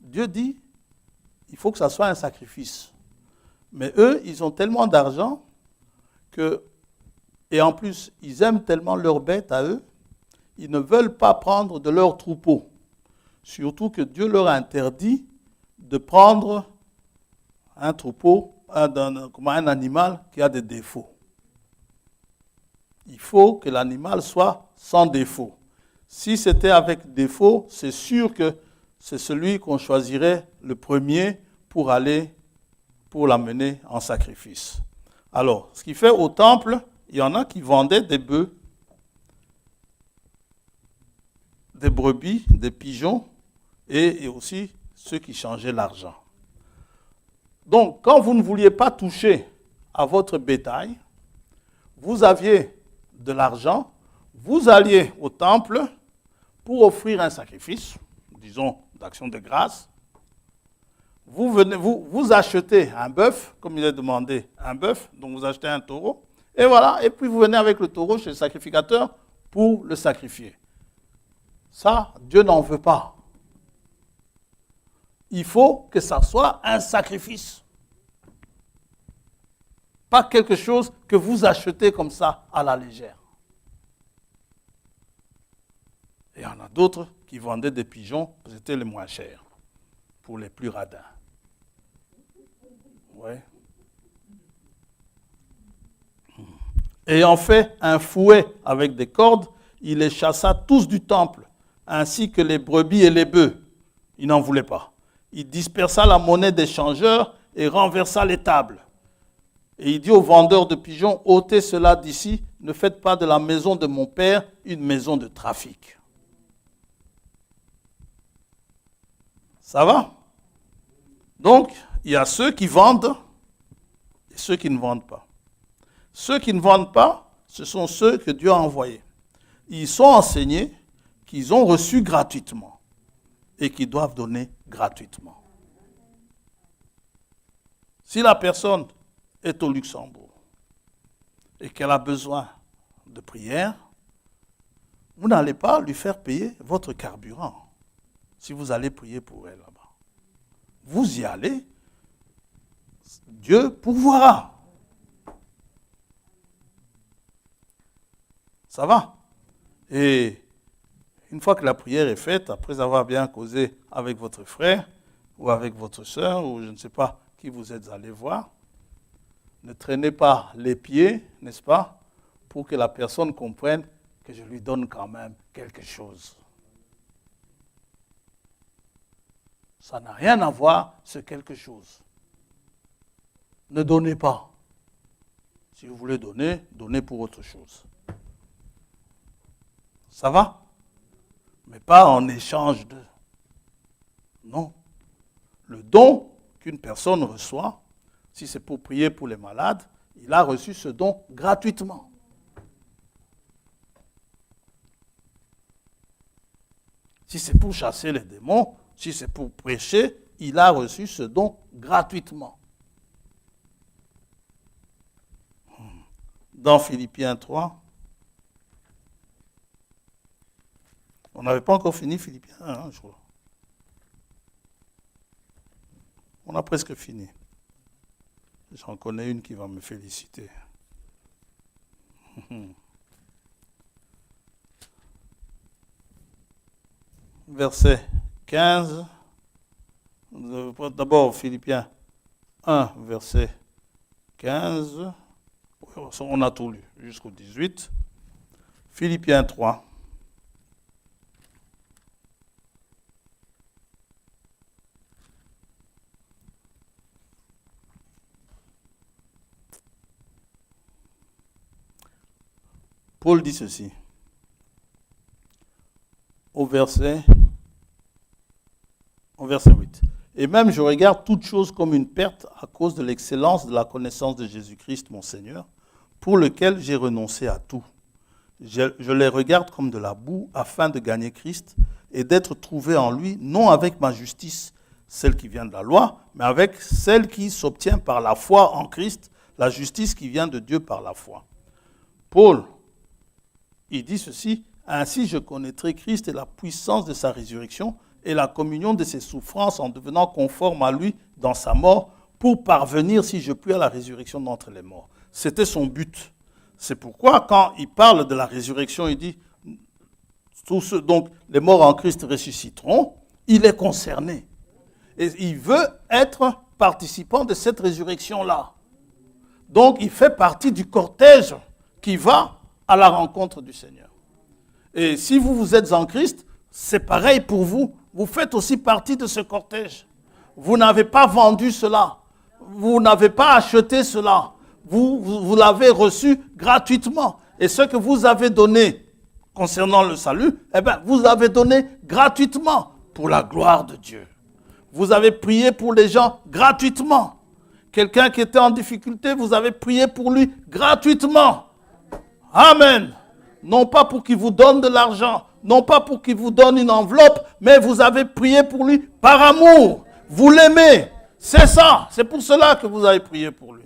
Dieu dit, il faut que ça soit un sacrifice. Mais eux, ils ont tellement d'argent que, et en plus, ils aiment tellement leurs bêtes à eux, ils ne veulent pas prendre de leur troupeau. Surtout que Dieu leur a interdit de prendre un troupeau, un animal qui a des défauts. Il faut que l'animal soit sans défaut. Si c'était avec défaut, c'est sûr que c'est celui qu'on choisirait le premier pour l'amener en sacrifice. Alors, ce qui fait au temple, il y en a qui vendaient des bœufs, des brebis, des pigeons et aussi ceux qui changeaient l'argent. Donc, quand vous ne vouliez pas toucher à votre bétail, vous aviez de l'argent, vous alliez au temple pour offrir un sacrifice, disons d'action de grâce. Vous achetez un bœuf, comme il est demandé, un bœuf, donc vous achetez un taureau, et voilà, et puis vous venez avec le taureau chez le sacrificateur pour le sacrifier. Ça, Dieu n'en veut pas. Il faut que ça soit un sacrifice. Pas quelque chose que vous achetez comme ça à la légère. Et il y en a d'autres qui vendaient des pigeons, c'était les moins chers, pour les plus radins. Ouais. Ayant fait un fouet avec des cordes, il les chassa tous du temple, ainsi que les brebis et les bœufs. Il n'en voulait pas. Il dispersa la monnaie des changeurs et renversa les tables. Et il dit aux vendeurs de pigeons, ôtez cela d'ici, ne faites pas de la maison de mon père une maison de trafic. Ça va? Donc, il y a ceux qui vendent, et ceux qui ne vendent pas. Ceux qui ne vendent pas, ce sont ceux que Dieu a envoyés. Ils sont enseignés qu'ils ont reçu gratuitement et qu'ils doivent donner gratuitement. Si la personne est au Luxembourg et qu'elle a besoin de prière, vous n'allez pas lui faire payer votre carburant si vous allez prier pour elle là-bas. Vous y allez, Dieu pourvoira. Ça va? Et une fois que la prière est faite, après avoir bien causé avec votre frère ou avec votre soeur ou je ne sais pas qui vous êtes allé voir, ne traînez pas les pieds, n'est-ce pas, pour que la personne comprenne que je lui donne quand même quelque chose. Ça n'a rien à voir, ce quelque chose. Ne donnez pas. Si vous voulez donner, donnez pour autre chose. Ça va? Mais pas en échange de... Non. Le don qu'une personne reçoit, si c'est pour prier pour les malades, il a reçu ce don gratuitement. Si c'est pour chasser les démons, si c'est pour prêcher, il a reçu ce don gratuitement. Dans Philippiens 3, on n'avait pas encore fini Philippiens 1, je crois. On a presque fini. J'en connais une qui va me féliciter. Verset 15. D'abord, Philippiens 1, verset 15. On a tout lu, jusqu'au 18. Philippiens 3. Paul dit ceci, au verset 8. Et même je regarde toute chose comme une perte à cause de l'excellence de la connaissance de Jésus-Christ, mon Seigneur, pour lequel j'ai renoncé à tout. Je les regarde comme de la boue afin de gagner Christ et d'être trouvé en lui, non avec ma justice, celle qui vient de la loi, mais avec celle qui s'obtient par la foi en Christ, la justice qui vient de Dieu par la foi. Paul, il dit ceci, ainsi je connaîtrai Christ et la puissance de sa résurrection et la communion de ses souffrances en devenant conforme à lui dans sa mort pour parvenir, si je puis, à la résurrection d'entre les morts. C'était son but. C'est pourquoi quand il parle de la résurrection, il dit, tous ceux, donc les morts en Christ ressusciteront, il est concerné. Et il veut être participant de cette résurrection-là. Donc il fait partie du cortège qui va à la rencontre du Seigneur. Et si vous êtes en Christ, c'est pareil pour vous. Vous faites aussi partie de ce cortège. Vous n'avez pas vendu cela. Vous n'avez pas acheté cela. Vous l'avez reçu gratuitement. Et ce que vous avez donné concernant le salut, eh bien, vous avez donné gratuitement pour la gloire de Dieu. Vous avez prié pour les gens gratuitement. Quelqu'un qui était en difficulté, vous avez prié pour lui gratuitement. Amen. Non pas pour qu'il vous donne de l'argent, non pas pour qu'il vous donne une enveloppe, mais vous avez prié pour lui par amour. Vous l'aimez. C'est ça. C'est pour cela que vous avez prié pour lui.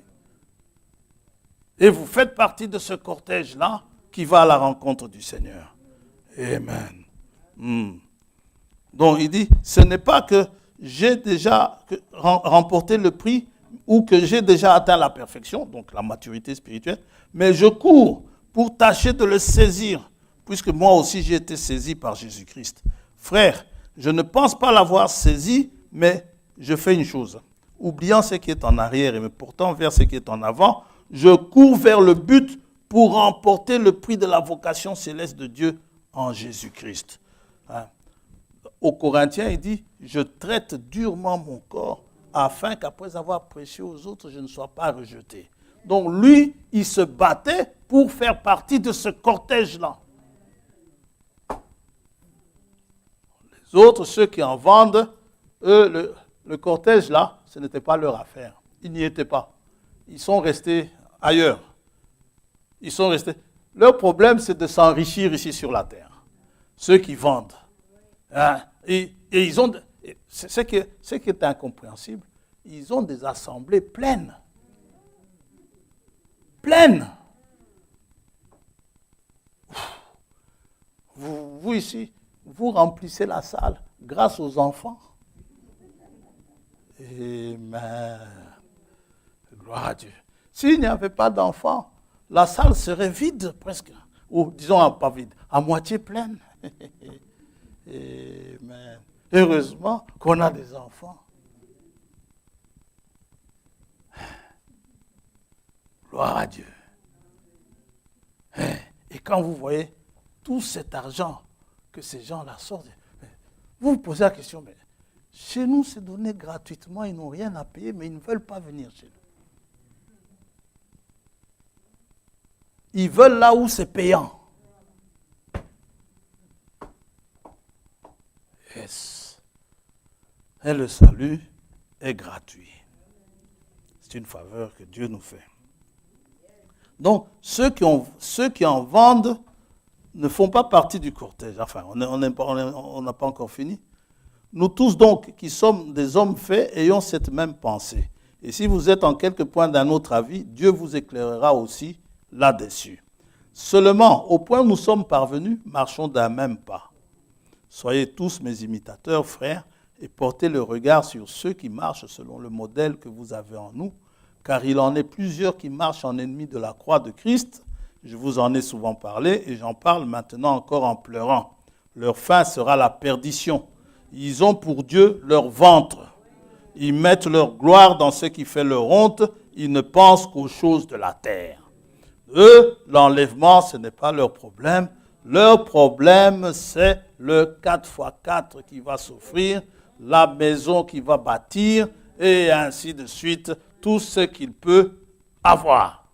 Et vous faites partie de ce cortège-là qui va à la rencontre du Seigneur. Amen. Donc il dit, ce n'est pas que j'ai déjà remporté le prix ou que j'ai déjà atteint la perfection, donc la maturité spirituelle, mais je cours pour tâcher de le saisir, puisque moi aussi j'ai été saisi par Jésus-Christ. Frère, je ne pense pas l'avoir saisi, mais je fais une chose. Oubliant ce qui est en arrière et me portant vers ce qui est en avant, je cours vers le but pour remporter le prix de la vocation céleste de Dieu en Jésus-Christ. Aux Corinthiens, il dit, je traite durement mon corps afin qu'après avoir prêché aux autres, je ne sois pas rejeté. Donc lui, il se battait pour faire partie de ce cortège-là. Les autres, ceux qui en vendent, eux, le cortège-là, ce n'était pas leur affaire. Ils n'y étaient pas. ils sont restés ailleurs. Ils sont restés. Leur problème, c'est de s'enrichir ici sur la terre. Ceux qui vendent. Hein? Et ils ont... Ce qui est incompréhensible, ils ont des assemblées pleines. Pleines. Vous ici, vous remplissez la salle grâce aux enfants. Amen. Gloire à Dieu. S'il n'y avait pas d'enfants, la salle serait vide presque. Ou disons pas vide, à moitié pleine. Amen. Heureusement qu'on a des enfants. Gloire à Dieu. Et quand vous voyez tout cet argent que ces gens-là sortent, vous vous posez la question, mais chez nous, c'est donné gratuitement, ils n'ont rien à payer, mais ils ne veulent pas venir chez nous. Ils veulent là où c'est payant. Yes. Et le salut est gratuit. C'est une faveur que Dieu nous fait. Donc, ceux qui en vendent ne font pas partie du cortège. Enfin, on n'a pas encore fini. Nous tous donc, qui sommes des hommes faits, ayons cette même pensée. Et si vous êtes en quelque point d'un autre avis, Dieu vous éclairera aussi là-dessus. Seulement, au point où nous sommes parvenus, marchons d'un même pas. Soyez tous mes imitateurs, frères, et portez le regard sur ceux qui marchent selon le modèle que vous avez en nous, car il en est plusieurs qui marchent en ennemis de la croix de Christ. Je vous en ai souvent parlé, et j'en parle maintenant encore en pleurant. Leur fin sera la perdition. Ils ont pour Dieu leur ventre. Ils mettent leur gloire dans ce qui fait leur honte. Ils ne pensent qu'aux choses de la terre. Eux, l'enlèvement, ce n'est pas leur problème. Leur problème, c'est le 4x4 qui va s'offrir, la maison qu'il va bâtir, et ainsi de suite, tout ce qu'il peut avoir.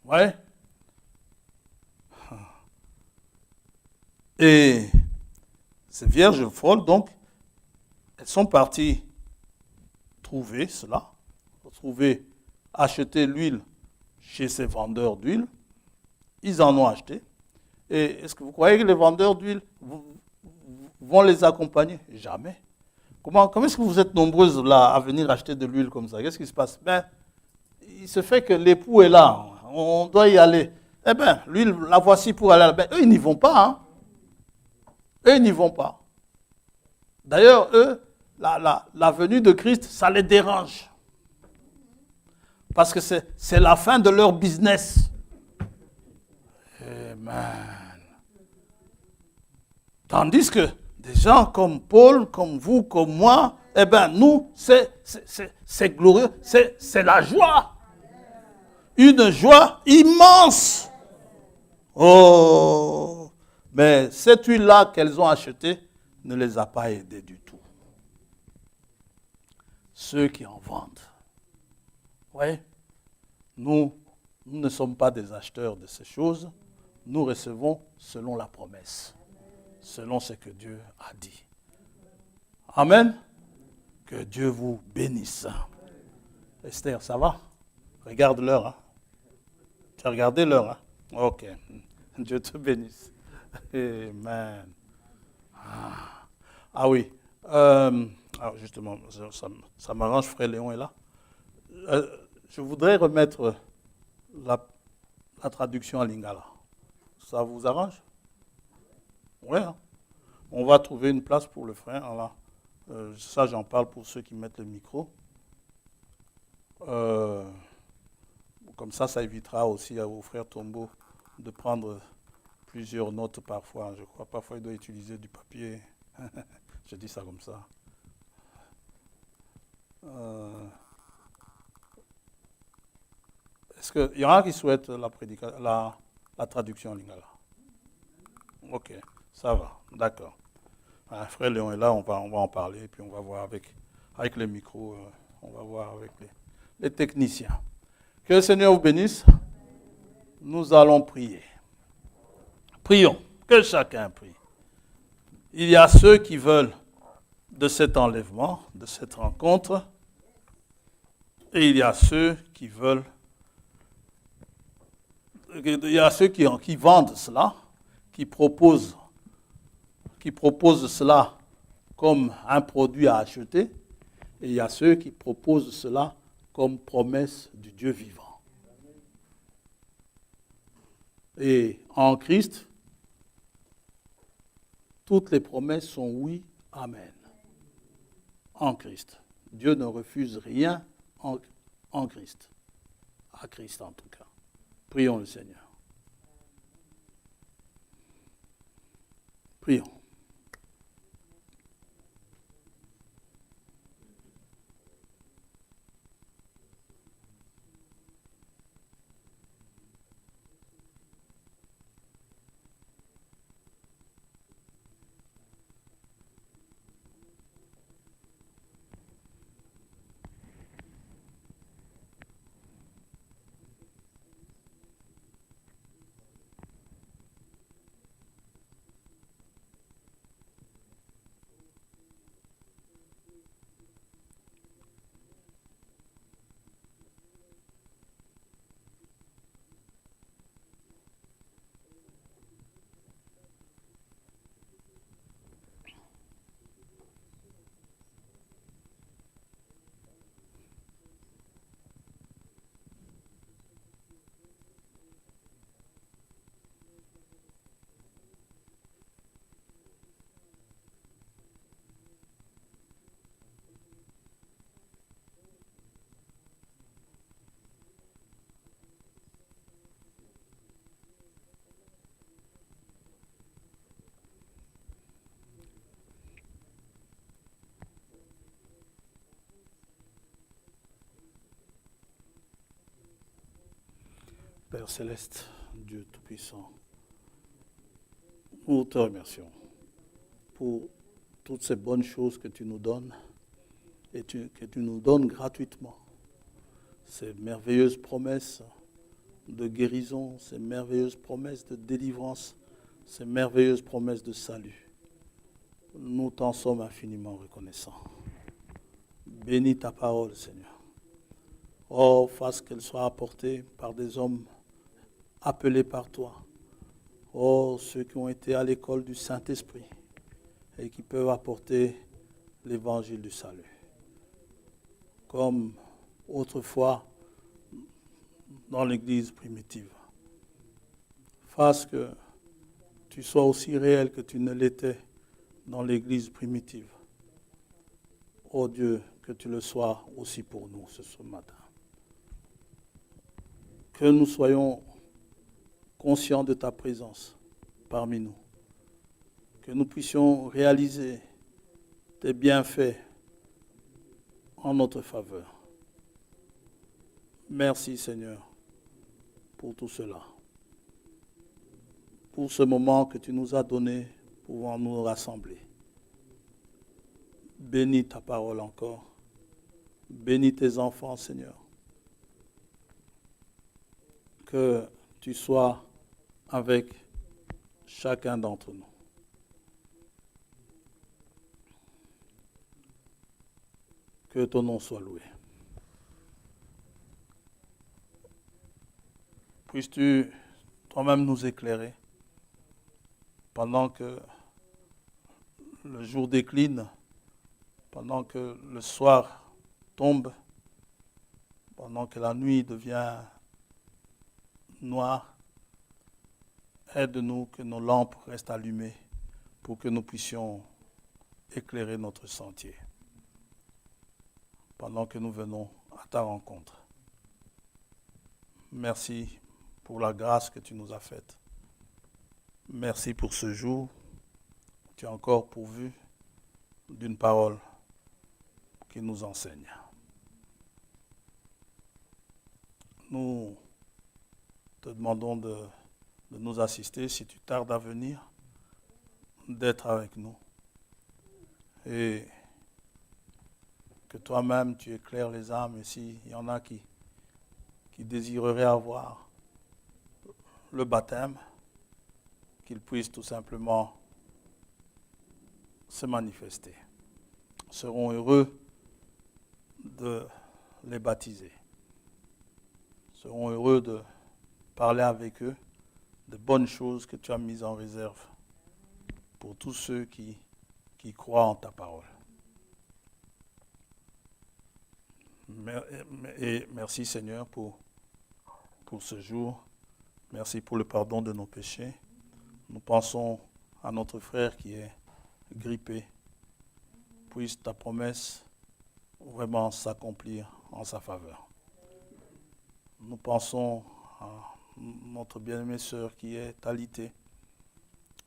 Ouais. Et ces vierges folles, donc, elles sont parties trouver cela, acheter l'huile chez ces vendeurs d'huile. Ils en ont acheté. Et est-ce que vous croyez que les vendeurs d'huile vont les accompagner? Jamais. Comment est-ce que vous êtes nombreuses là à venir acheter de l'huile comme ça? Qu'est-ce qui se passe? Ben, il se fait que l'époux est là. On doit y aller. Eh bien, l'huile, la voici pour aller là-bas. Eux, ils n'y vont pas. Hein? Eux, ils n'y vont pas. D'ailleurs, eux, la venue de Christ, ça les dérange. Parce que c'est la fin de leur business. Amen. Tandis que des gens comme Paul, comme vous, comme moi, eh bien, nous, c'est glorieux, c'est la joie. Une joie immense. Oh! Mais cette huile-là qu'elles ont achetée ne les a pas aidés du tout. Ceux qui en vendent. Oui, nous ne sommes pas des acheteurs de ces choses. Nous recevons selon la promesse, selon ce que Dieu a dit. Amen. Que Dieu vous bénisse. Esther, ça va? Regarde l'heure. Hein? Tu as regardé l'heure? Hein? Ok. Dieu te bénisse. Amen. Ah oui. Alors justement, ça m'arrange, frère Léon est là. Je voudrais remettre la traduction à Lingala. Ça vous arrange? Oui. Hein? On va trouver une place pour le frère. Alors, ça, j'en parle pour ceux qui mettent le micro. Comme ça évitera aussi au frère Tombo de prendre plusieurs notes parfois. Je crois parfois il doit utiliser du papier. Je dis ça comme ça. Est-ce qu'il y en a qui souhaitent la traduction en lingala? Ok, ça va, d'accord. Frère Léon est là, on va en parler, puis on va voir avec les micros, on va voir avec les techniciens. Que le Seigneur vous bénisse. Nous allons prier. Prions, que chacun prie. Il y a ceux qui veulent de cet enlèvement, de cette rencontre. Et il y a ceux qui veulent, il y a ceux qui vendent cela, qui proposent cela comme un produit à acheter, et il y a ceux qui proposent cela comme promesse du Dieu vivant. Et en Christ, toutes les promesses sont oui, amen. En Christ. Dieu ne refuse rien en Christ. À Christ en tout cas. Prions le Seigneur. Prions. Père Céleste, Dieu Tout-Puissant, nous te remercions pour toutes ces bonnes choses que tu nous donnes et que tu nous donnes gratuitement. Ces merveilleuses promesses de guérison, ces merveilleuses promesses de délivrance, ces merveilleuses promesses de salut. Nous t'en sommes infiniment reconnaissants. Bénis ta parole, Seigneur. Oh, fasse qu'elle soit apportée par des hommes appelés par toi. Oh, ceux qui ont été à l'école du Saint-Esprit et qui peuvent apporter l'évangile du salut. Comme autrefois dans l'église primitive. Fasse que tu sois aussi réel que tu ne l'étais dans l'église primitive. Oh Dieu, que tu le sois aussi pour nous ce matin. Que nous soyons conscients de ta présence parmi nous. Que nous puissions réaliser tes bienfaits en notre faveur. Merci Seigneur pour tout cela. Pour ce moment que tu nous as donné, pouvant nous rassembler. Bénis ta parole encore. Bénis tes enfants, Seigneur. Que tu sois avec chacun d'entre nous. Que ton nom soit loué. Puisses-tu toi-même nous éclairer pendant que le jour décline, pendant que le soir tombe, pendant que la nuit devient noire. Aide-nous que nos lampes restent allumées pour que nous puissions éclairer notre sentier pendant que nous venons à ta rencontre. Merci pour la grâce que tu nous as faite. Merci pour ce jour où tu as encore pourvu d'une parole qui nous enseigne. Nous te demandons de nous assister si tu tardes à venir, d'être avec nous. Et que toi-même tu éclaires les âmes, et s'il y en a qui désireraient avoir le baptême, qu'ils puissent tout simplement se manifester. Seront heureux de les baptisés. Nous serons heureux de parler avec eux de bonnes choses que tu as mises en réserve pour tous ceux qui croient en ta parole. Et merci Seigneur pour ce jour. Merci pour le pardon de nos péchés. Nous pensons à notre frère qui est grippé. Puisse ta promesse vraiment s'accomplir en sa faveur. Nous pensons à notre bien-aimée sœur qui est alitée.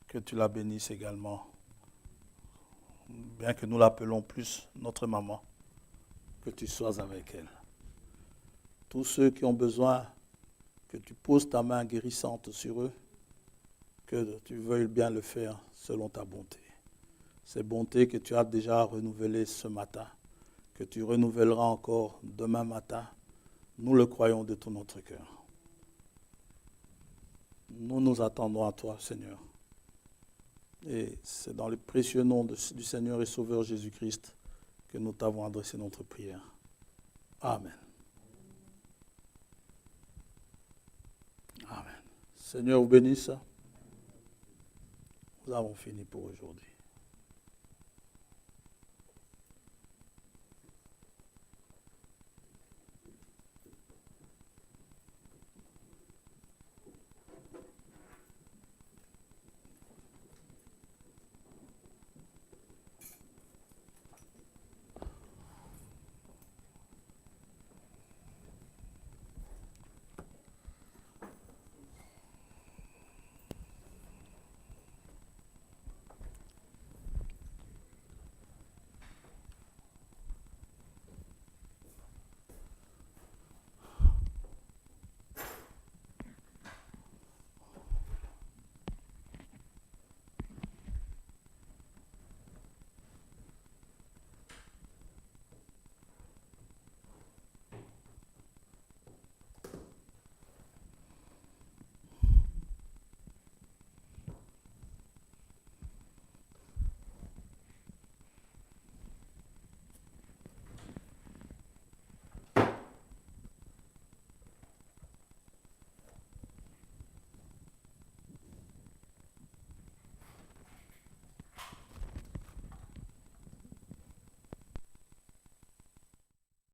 Que tu la bénisses également. Bien que nous l'appelons plus notre maman, que tu sois avec elle. Tous ceux qui ont besoin que tu poses ta main guérissante sur eux, que tu veuilles bien le faire selon ta bonté. Ces bontés que tu as déjà renouvelées ce matin, que tu renouvelleras encore demain matin, nous le croyons de tout notre cœur. Nous nous attendons à toi, Seigneur. Et c'est dans le précieux nom du Seigneur et Sauveur Jésus-Christ que nous t'avons adressé notre prière. Amen. Amen. Seigneur vous bénisse. Nous avons fini pour aujourd'hui.